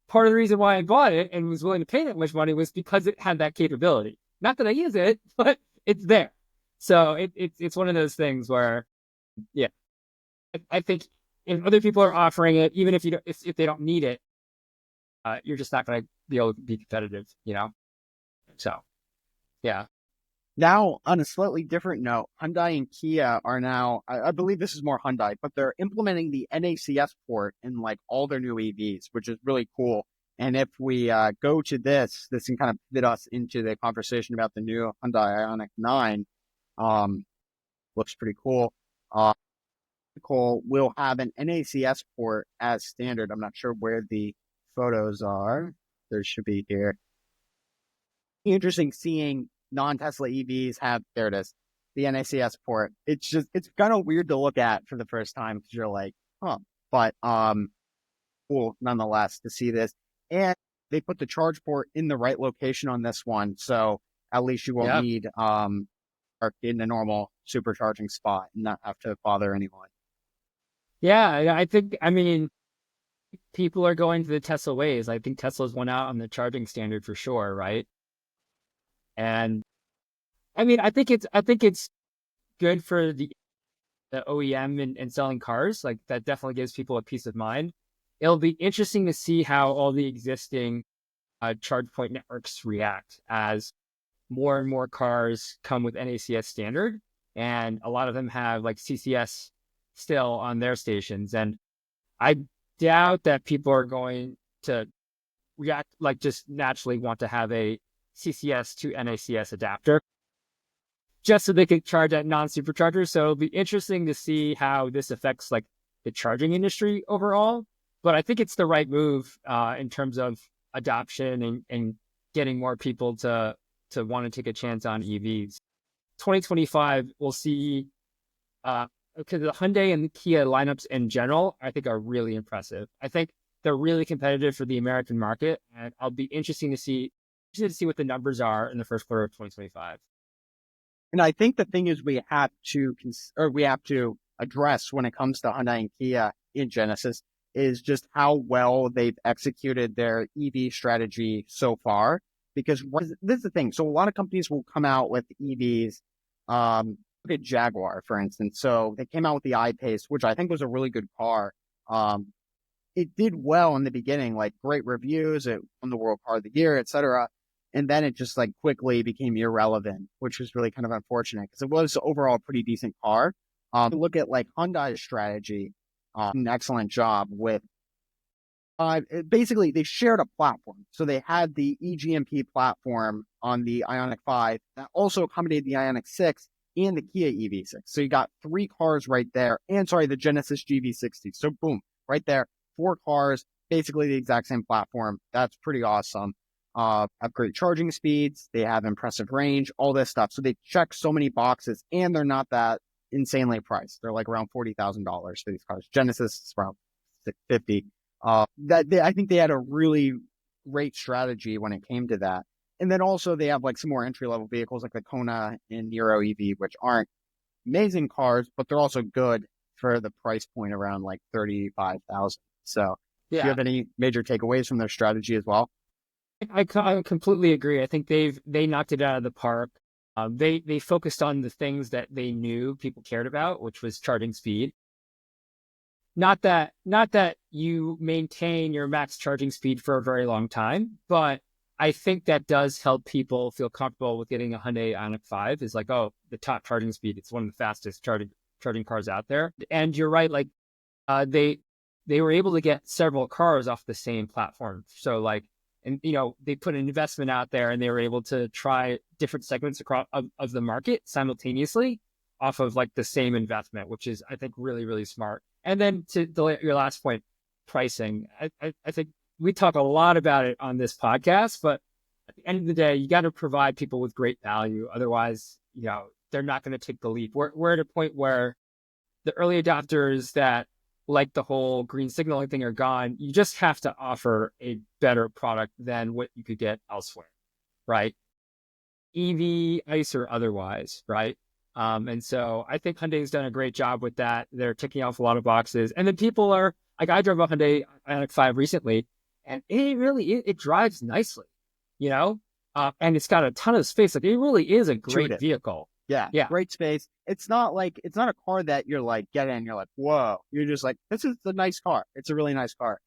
Part of the reason why I bought it and was willing to pay that much money was because it had that capability. Not that I use it, but it's there. So it's one of those things where, yeah, I think if other people are offering it, even if if they don't need it, you're just not going to be able to be competitive, So, yeah. Now, on a slightly different note, Hyundai and Kia are now, I believe this is more Hyundai, but they're implementing the NACS port in like all their new EVs, which is really cool. And if we go to this can kind of fit us into the conversation about the new Hyundai Ioniq 9. Looks pretty cool. Will have an NACS port as standard. I'm not sure where the photos are. There should be here. Interesting seeing non-Tesla EVs have, there it is, the NACS port. It's kind of weird to look at for the first time because you're like, huh. But cool nonetheless to see this. And they put the charge port in the right location on this one. So at least you won't need park in a normal supercharging spot and not have to bother anyone. Yeah, I mean, people are going to the Tesla ways. I think Tesla's won out on the charging standard for sure, right? And I mean, I think it's good for the OEM and selling cars. Like that definitely gives people a peace of mind. It'll be interesting to see how all the existing charge point networks react as more and more cars come with NACS standard, and a lot of them have like CCS still on their stations. And I doubt that people are going to react like just naturally want to have a CCS to NACS adapter just so they can charge at non-superchargers. So it'll be interesting to see how this affects like the charging industry overall. But I think it's the right move in terms of adoption and getting more people to want to take a chance on EVs. 2025, we'll see because the Hyundai and the Kia lineups in general, I think are really impressive. I think they're really competitive for the American market, and I'll be interested to see what the numbers are in the first quarter of 2025. And I think the thing is we have to address when it comes to Hyundai and Kia in Genesis is just how well they've executed their EV strategy so far. Because this is the thing. So a lot of companies will come out with EVs. Look at Jaguar, for instance. So they came out with the I-Pace, which I think was a really good car. It did well in the beginning, like great reviews. It won the World Car of the Year, etc. And then it just like quickly became irrelevant, which was really kind of unfortunate because it was overall a pretty decent car. Look at like Hyundai's strategy, an excellent job with. Basically, they shared a platform. So they had the eGMP platform on the Ioniq 5 that also accommodated the Ioniq 6 and the Kia EV6. So you got 3 cars right there. And the Genesis GV60. So boom, right there, 4 cars, basically the exact same platform. That's pretty awesome. Have great charging speeds. They have impressive range, all this stuff. So they check so many boxes and they're not that insanely priced. They're like around $40,000 for these cars. Genesis is around $650. I think they had a really great strategy when it came to that. And then also they have like some more entry level vehicles like the Kona and Nero EV, which aren't amazing cars, but they're also good for the price point around like 35,000. So do you have any major takeaways from their strategy as well? I completely agree. I think they knocked it out of the park. They focused on the things that they knew people cared about, which was charging speed. Not that you maintain your max charging speed for a very long time, but I think that does help people feel comfortable with getting a Hyundai Ioniq 5 is like, oh, the top charging speed. It's one of the fastest charging cars out there. And you're right, like they they were able to get several cars off the same platform. So like, and they put an investment out there, and they were able to try different segments across of the market simultaneously off of like the same investment, which is, I think, really, really smart. And then to your last point, pricing, I think we talk a lot about it on this podcast, but at the end of the day, you got to provide people with great value. Otherwise, they're not going to take the leap. We're at a point where the early adopters that like the whole green signaling thing are gone. You just have to offer a better product than what you could get elsewhere, right? EV, ICE, or otherwise, right? And so I think Hyundai's done a great job with that. They're ticking off a lot of boxes. And then people are, like, I drove a Hyundai Ioniq 5 recently, and it drives nicely, and it's got a ton of space. Like, it really is a great vehicle. Yeah. Great space. It's not a car that you're like, get in, you're like, whoa. You're just like, this is a nice car. It's a really nice car.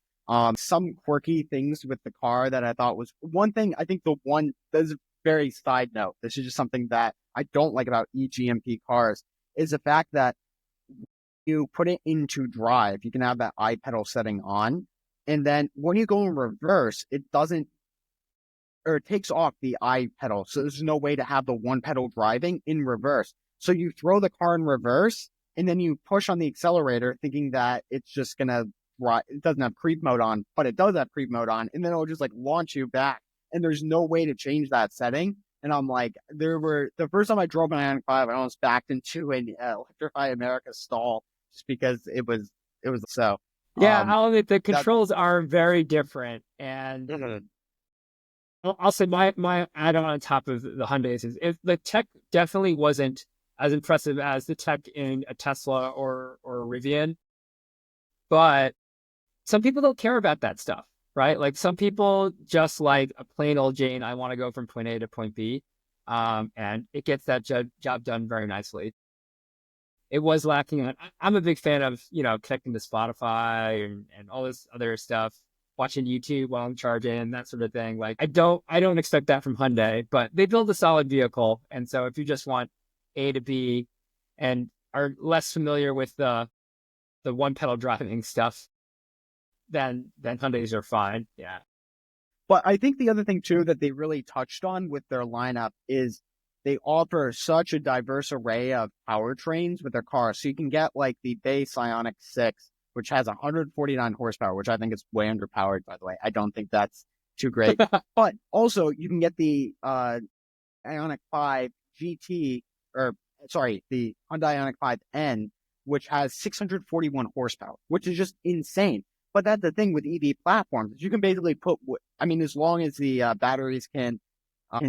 Some quirky things with the car that I thought was one thing. I think that's a very side note. This is just something that I don't like about eGMP cars is the fact that you put it into drive, you can have that iPedal setting on. And then when you go in reverse, it takes off the iPedal. So there's no way to have the one pedal driving in reverse. So you throw the car in reverse and then you push on the accelerator thinking that it's just going to, it doesn't have creep mode on, but it does have creep mode on. And then it'll just like launch you back. And there's no way to change that setting. And I'm like, the first time I drove an Ioniq 5, I almost backed into an Electrify America stall just because it was so. Yeah, I'll admit the controls are very different. And I'll say my add-on on top of the Hyundais is if the tech definitely wasn't as impressive as the tech in a Tesla or a Rivian, but some people don't care about that stuff, right? Like some people just like a plain old Jane, I want to go from point A to point B, and it gets that job done very nicely. It was lacking on. I'm a big fan of connecting to Spotify and all this other stuff, watching YouTube while I'm charging, that sort of thing. Like I don't expect that from Hyundai, but they build a solid vehicle. And so if you just want A to B and are less familiar with the one pedal driving stuff, then Hyundais are fine. Yeah. But I think the other thing too that they really touched on with their lineup is they offer such a diverse array of powertrains with their cars. So you can get like the base Ioniq 6, which has 149 horsepower, which I think is way underpowered, by the way. I don't think that's too great. But also, you can get the Ioniq 5 GT, the Hyundai Ioniq 5N, which has 641 horsepower, which is just insane. But that's the thing with EV platforms. You can basically as long as the batteries can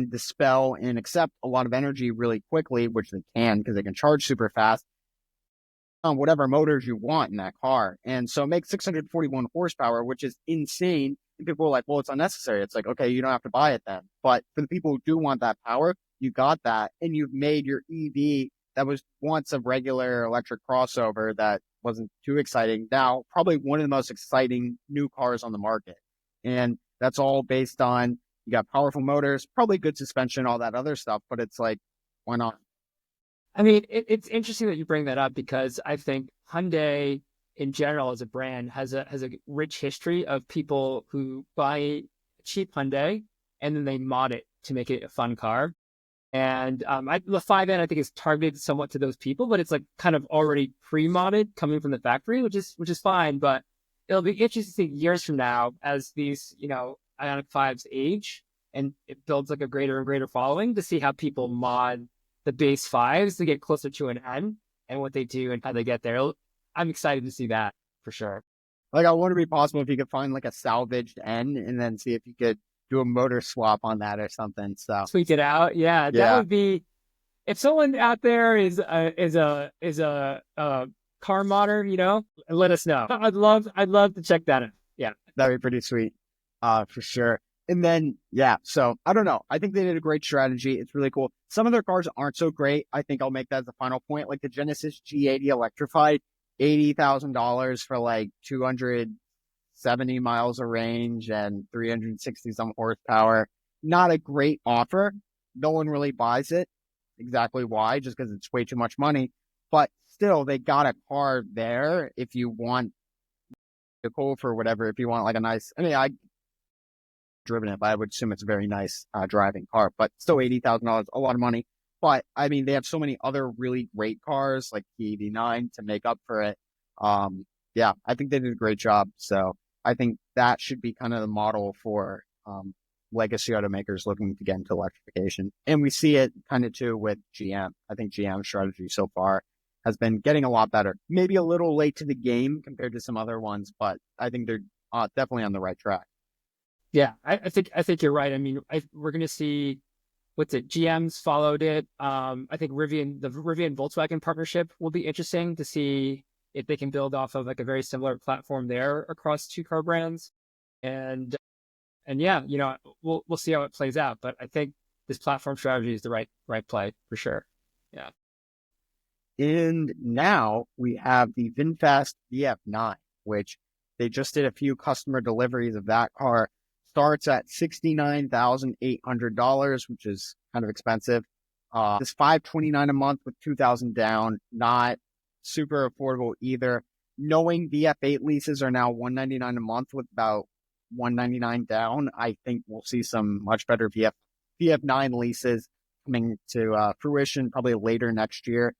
dispel and accept a lot of energy really quickly, which they can because they can charge super fast, on whatever motors you want in that car. And so make 641 horsepower, which is insane. And people are like, well, it's unnecessary. It's like, okay, you don't have to buy it then. But for the people who do want that power, you got that. And you've made your EV that was once a regular electric crossover that wasn't too exciting. Now, probably one of the most exciting new cars on the market. And that's all based on, you got powerful motors, probably good suspension, all that other stuff. But it's like, why not? I mean, it's interesting that you bring that up because I think Hyundai in general as a brand has a rich history of people who buy a cheap Hyundai and then they mod it to make it a fun car. And the 5N I think is targeted somewhat to those people, but it's like kind of already pre-modded coming from the factory, which is fine. But it'll be interesting to see years from now as these Ioniq 5s age and it builds like a greater and greater following to see how people mod the base 5s to get closer to an N and what they do and how they get there. I'm excited to see that for sure. Like, I wonder if it be possible if you could find like a salvaged N and then see if you could do a motor swap on that or something. So tweak it out. Yeah, that would be, if someone out there is a car modder, let us know. I'd love to check that out. Yeah. That'd be pretty sweet. For sure. And then, so I don't know. I think they did a great strategy. It's really cool. Some of their cars aren't so great. I think I'll make that as the final point. Like the Genesis G80 electrified, $80,000 for like 270 miles of range and 360 some horsepower. Not a great offer. No one really buys it. Exactly why? Just because it's way too much money. But still, they got a car there if you want vehicle for whatever, if you want like a nice, I mean, I driven it, but I would assume it's a very nice driving car, but still $80,000, a lot of money. But I mean, they have so many other really great cars like the EV9 to make up for it. Yeah, I think they did a great job. So I think that should be kind of the model for legacy automakers looking to get into electrification. And we see it kind of too with GM. I think GM's strategy so far has been getting a lot better. Maybe a little late to the game compared to some other ones, but I think they're definitely on the right track. Yeah, I think you're right. I mean, we're going to see what's it? GM's followed it. I think the Rivian Volkswagen partnership will be interesting to see if they can build off of like a very similar platform there across two car brands. And yeah, we'll see how it plays out. But I think this platform strategy is the right play for sure. Yeah. And now we have the VinFast VF9, which they just did a few customer deliveries of that car. Starts at $69,800, which is kind of expensive. It's $529 a month with $2,000 down, not super affordable either. Knowing VF8 leases are now $199 a month with about $199 down, I think we'll see some much better VF9 leases coming to fruition probably later next year.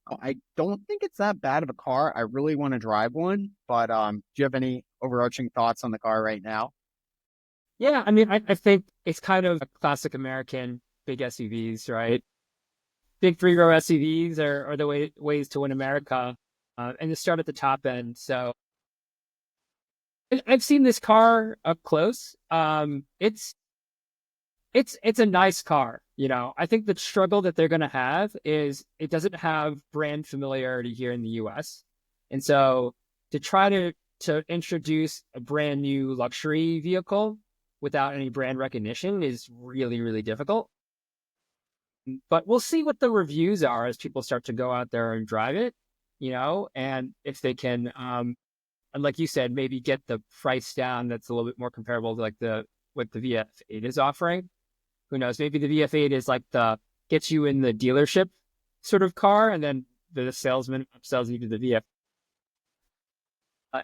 I don't think it's that bad of a car. I really want to drive one, but do you have any overarching thoughts on the car right now? Yeah, I mean, I think it's kind of a classic American big SUVs, right? Big three-row SUVs are the ways to win America, and to start at the top end. So I've seen this car up close. It's a nice car. I think the struggle that they're going to have is it doesn't have brand familiarity here in the US. And so to try to introduce a brand new luxury vehicle without any brand recognition is really, really difficult. But we'll see what the reviews are as people start to go out there and drive it, and if they can, and like you said, maybe get the price down that's a little bit more comparable to like what the VF8 is offering. Who knows? Maybe the VF8 is like the gets you in the dealership sort of car, and then the salesman upsells you to the VF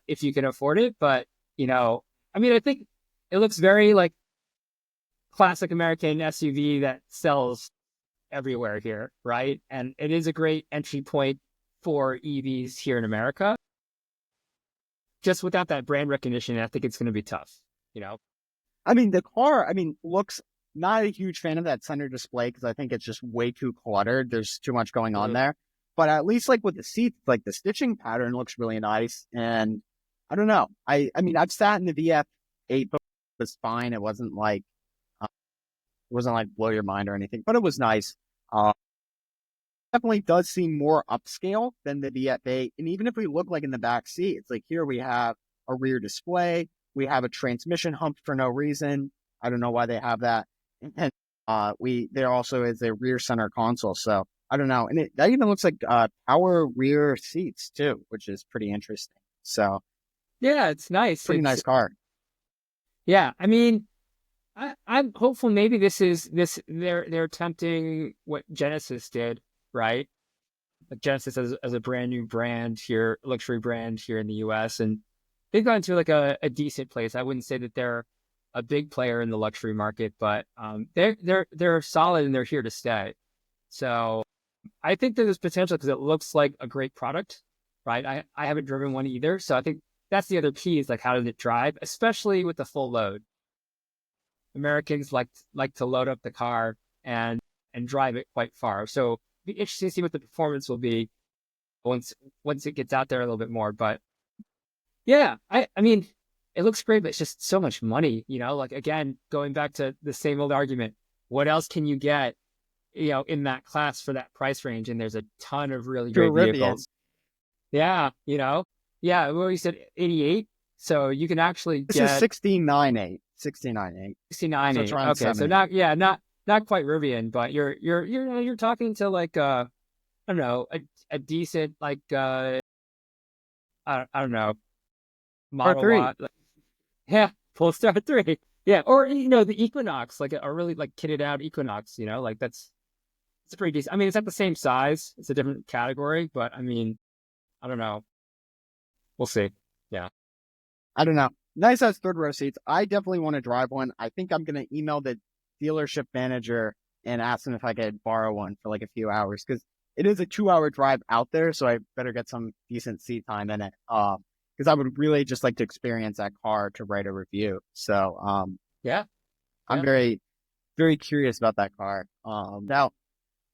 if you can afford it. But I mean, I think it looks very like classic American SUV that sells everywhere here, right? And it is a great entry point for EVs here in America. Just without that brand recognition, I think it's going to be tough, I mean, the car, looks, not a huge fan of that center display because I think it's just way too cluttered. There's too much going on there. But at least like with the seats, like the stitching pattern looks really nice. And I don't know. I mean, I've sat in the VF8, but it was fine. It wasn't like blow your mind or anything, but it was nice. Definitely does seem more upscale than the VF8. And even if we look like in the back seat, it's like here we have a rear display. We have a transmission hump for no reason. I don't know why they have that. And there also is a rear center console. So I don't know. And that even looks like power rear seats too, which is pretty interesting. So yeah, it's nice. Pretty nice car. Yeah. I mean, I'm hopeful maybe they're attempting what Genesis did, right? Like Genesis as a brand new brand here, luxury brand here in the US. And they've gone to like a decent place. I wouldn't say that they're a big player in the luxury market, but they're solid and they're here to stay. So I think there's potential because it looks like a great product, right? I haven't driven one either. So I think that's the other key is like, how does it drive, especially with the full load? Americans like to load up the car and drive it quite far. So it'll be interesting to see what the performance will be once it gets out there a little bit more. But yeah, I mean, it looks great, but it's just so much money, like again, going back to the same old argument, what else can you get, in that class for that price range? And there's a ton of really great vehicles. Yeah. Yeah. Well, you said 88. So you can actually get. This is 69.8. 69.8. 69.8. So okay. So not quite Rivian, but you're talking to like, I don't know, a decent, like, I don't know, Model 3. Yeah, Polestar 3. Yeah, or the Equinox, like a really like kitted out Equinox. Like it's pretty decent. I mean, it's not the same size; it's a different category. But I mean, I don't know. We'll see. Yeah. I don't know. Nice as third row seats. I definitely want to drive one. I think I'm going to email the dealership manager and ask them if I could borrow one for like a few hours because it is a 2 hour drive out there. So I better get some decent seat time in it. Because I would really just like to experience that car to write a review. So Yeah. I'm very, very curious about that car. Now,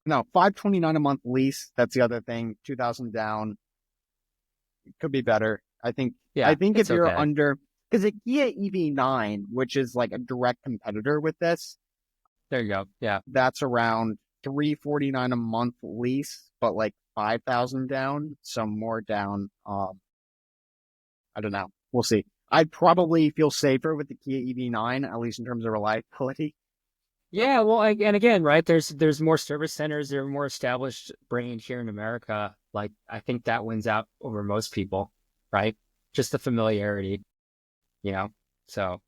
no, $529 a month lease. That's the other thing. 2,000 down. It could be better. Yeah. I think if It's you're okay. under, because a Kia EV9, which is like a direct competitor with this, There you go. Yeah. that's around $349 a month lease, but like 5,000 down, so more down. I don't know. We'll see. I'd probably feel safer with the Kia EV9, at least in terms of reliability. Yeah, well, and again, right? There's more service centers. They're more established brand here in America. Like I think that wins out over most people, right? Just the familiarity, you know. So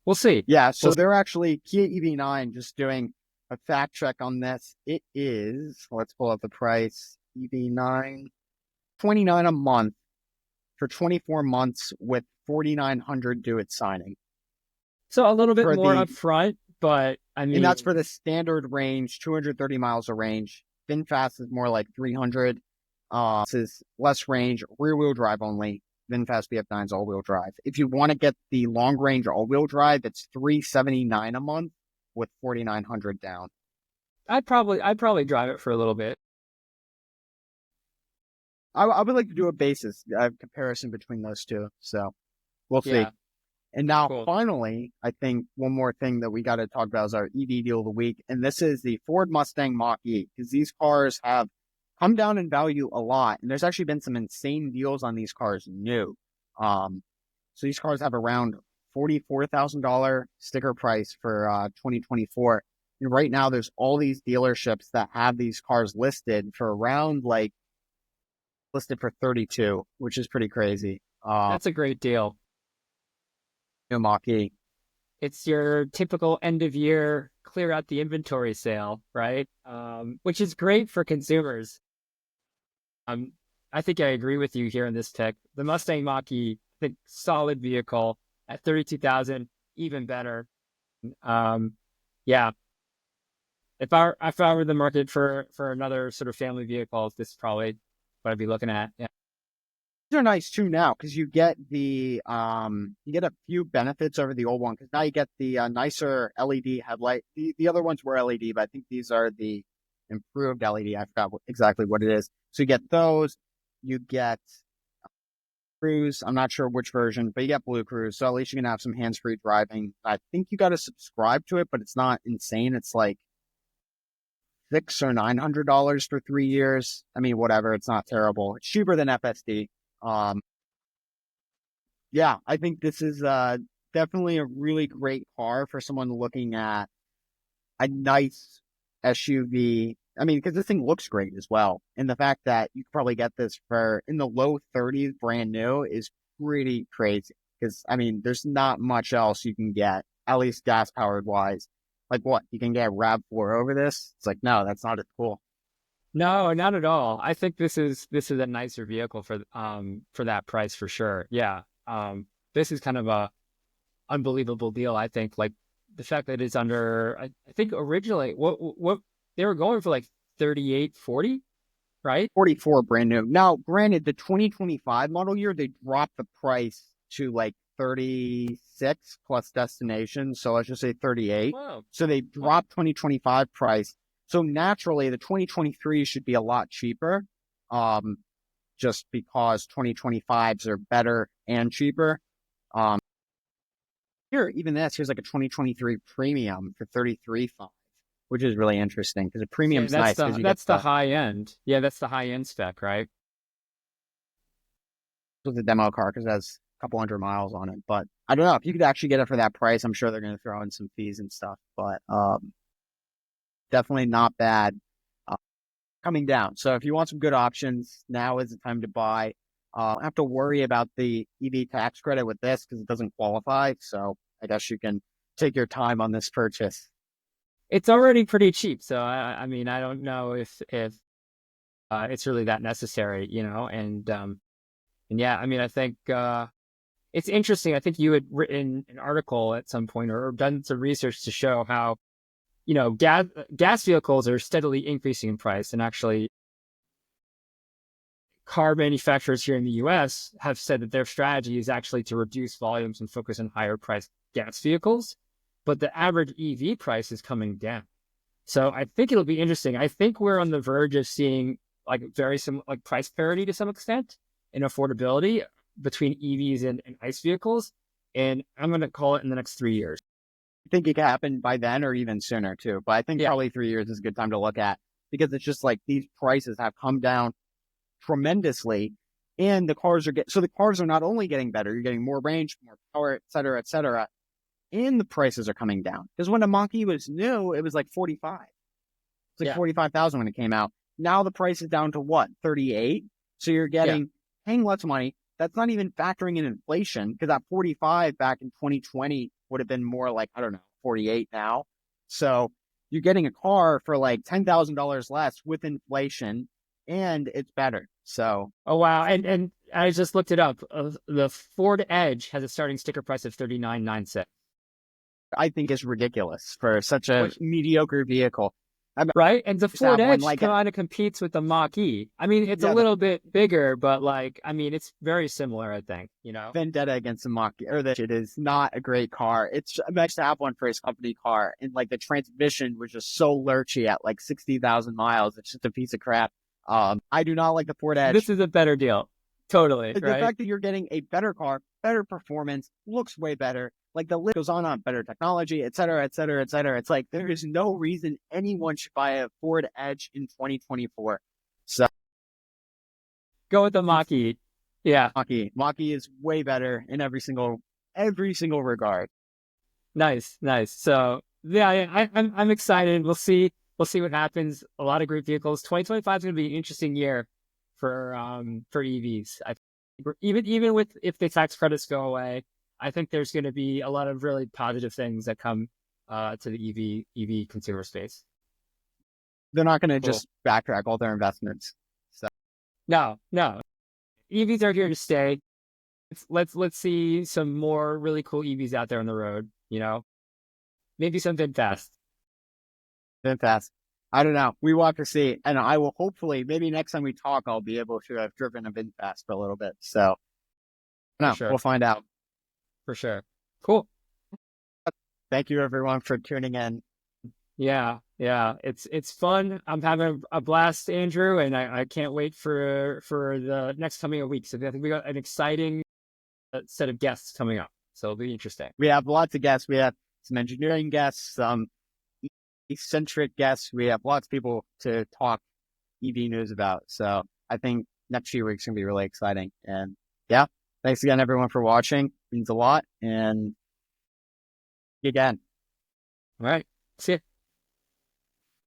we'll see. Yeah, We'll so they're actually Kia EV9, just doing a fact check on this. It is, let's pull up the price. EV9, 29 a month for 24 months with 4,900 due at signing. So a little bit For more the upfront, but I and that's mean, for the standard range, 230 miles of range. VinFast is more like 300. This is less range, rear wheel drive only. VinFast BF9 is all wheel drive. If you want to get the long range all wheel drive, it's 379 a month with 4,900 down. I'd probably drive it for a little bit. I would like to do a basis comparison between those two. So we'll see. Yeah, And now, cool. finally, I think one more thing that we got to talk about is our EV deal of the week. And this is the Ford Mustang Mach-E, because these cars have come down in value a lot. And there's actually been some insane deals on these cars new. So these cars have around $44,000 sticker price for 2024. And right now, there's all these dealerships that have these cars listed for around listed for 32, which is pretty crazy. That's a great deal. Mach-E. It's your typical end of year clear out the inventory sale, right? Which is great for consumers. I think I agree with you here in this tech. The Mustang Mach-E, I think solid vehicle at 32,000, even better. Yeah. If I were the market for another sort of family vehicle, this is probably what I'd be looking at. Yeah. These are nice too now because you get you get a few benefits over the old one because now you get the nicer LED headlight. The other ones were LED, but I think these are the improved LED. I forgot exactly what it is. So you get those. You get Cruise. I'm not sure which version, but you get Blue Cruise. So at least you can have some hands-free driving. I think you got to subscribe to it, but it's not insane. It's like $600 or $900 for 3 years. I mean, whatever. It's not terrible. It's cheaper than FSD. Yeah, I think this is definitely a really great car for someone looking at a nice SUV. I mean, because this thing looks great as well. And the fact that you could probably get this for in the low 30s brand new is pretty crazy. Because, I mean, there's not much else you can get, at least gas powered wise. Like what? You can get RAV4 over this? It's like, no, that's not as cool. No, not at all. I think this is a nicer vehicle for that price for sure. Yeah. This is kind of a unbelievable deal. I think like the fact that it's under, I think originally what they were going for like 38, 40, right? 44 brand new. Now, granted, the 2025 model year, they dropped the price to like 36 plus destination. So let's just say 38. Wow. So they dropped 2025 price. So naturally, the 2023 should be a lot cheaper, just because 2025s are better and cheaper. Here's like a 2023 premium for 33.5, which is really interesting because a premium's That's nice because you get that's the high end. Yeah, that's the high end spec, right? with the demo car because it has a couple hundred miles on it. But I don't know if you could actually get it for that price. I'm sure they're going to throw in some fees and stuff, but definitely not bad coming down. So if you want some good options, now is the time to buy. I have to worry about the EV tax credit with this because it doesn't qualify. So I guess you can take your time on this purchase. It's already pretty cheap, so I mean I don't know if it's really that necessary, you know, and yeah, I mean I think it's interesting. I think you had written an article at some point or done some research to show how, gas vehicles are steadily increasing in price. And actually, car manufacturers here in the US have said that their strategy is actually to reduce volumes and focus on higher priced gas vehicles. But the average EV price is coming down. So I think it'll be interesting. I think we're on the verge of seeing like very similar, like price parity to some extent in affordability between EVs and ICE vehicles. And I'm going to call it in the next 3 years. I think it could happen by then or even sooner too. But I think probably 3 years is a good time to look at, because it's just like these prices have come down tremendously, and the cars are not only getting better, you're getting more range, more power, et cetera, and the prices are coming down. Because when the Mach-E was new, it was like 45. It's like 45,000 when it came out. Now the price is down to what, 38? So you're paying less money. That's not even factoring in inflation, because that 45 back in 2020 would have been more like, I don't know, 48 now. So you're getting a car for like $10,000 less with inflation, and it's better. So, oh wow, and I just looked it up. The Ford Edge has a starting sticker price of $39,996. I think it's ridiculous for such a mediocre vehicle. Right, and the Ford Edge kind of competes with the Mach-E. I mean, it's a little bit bigger, but like, I mean, it's very similar. I think, vendetta against the Mach-E, or that it is not a great car. It's nice to have one for his company car, and like the transmission was just so lurchy at like 60,000 miles. It's just a piece of crap. I do not like the Ford Edge. This is a better deal. Totally. The fact that you're getting a better car, better performance, looks way better. Like the list goes on better technology, et cetera, et cetera, et cetera. It's like there is no reason anyone should buy a Ford Edge in 2024. So go with the Mach-E. Yeah. Mach-E is way better in every single regard. Nice. So yeah, I'm excited. We'll see what happens. A lot of great vehicles. 2025 is going to be an interesting year for EVs. I think even with if the tax credits go away, I think there's going to be a lot of really positive things that come to the EV consumer space. They're not going to just backtrack all their investments. So no, EVs are here to stay. Let's see some more really cool EVs out there on the road. Maybe some VinFast. I don't know. We will have to see. And I will hopefully, maybe next time we talk, I'll be able to have driven a VinFast for a little bit. So we'll find out. For sure. Cool. Thank you everyone for tuning in. Yeah. It's fun. I'm having a blast, Andrew, and I can't wait for the next coming weeks. So I think we got an exciting set of guests coming up. So it'll be interesting. We have lots of guests. We have some engineering guests, some eccentric guests. We have lots of people to talk EV news about. So I think next few weeks going to be really exciting. And thanks again, everyone, for watching. It means a lot. And again. All right. See ya.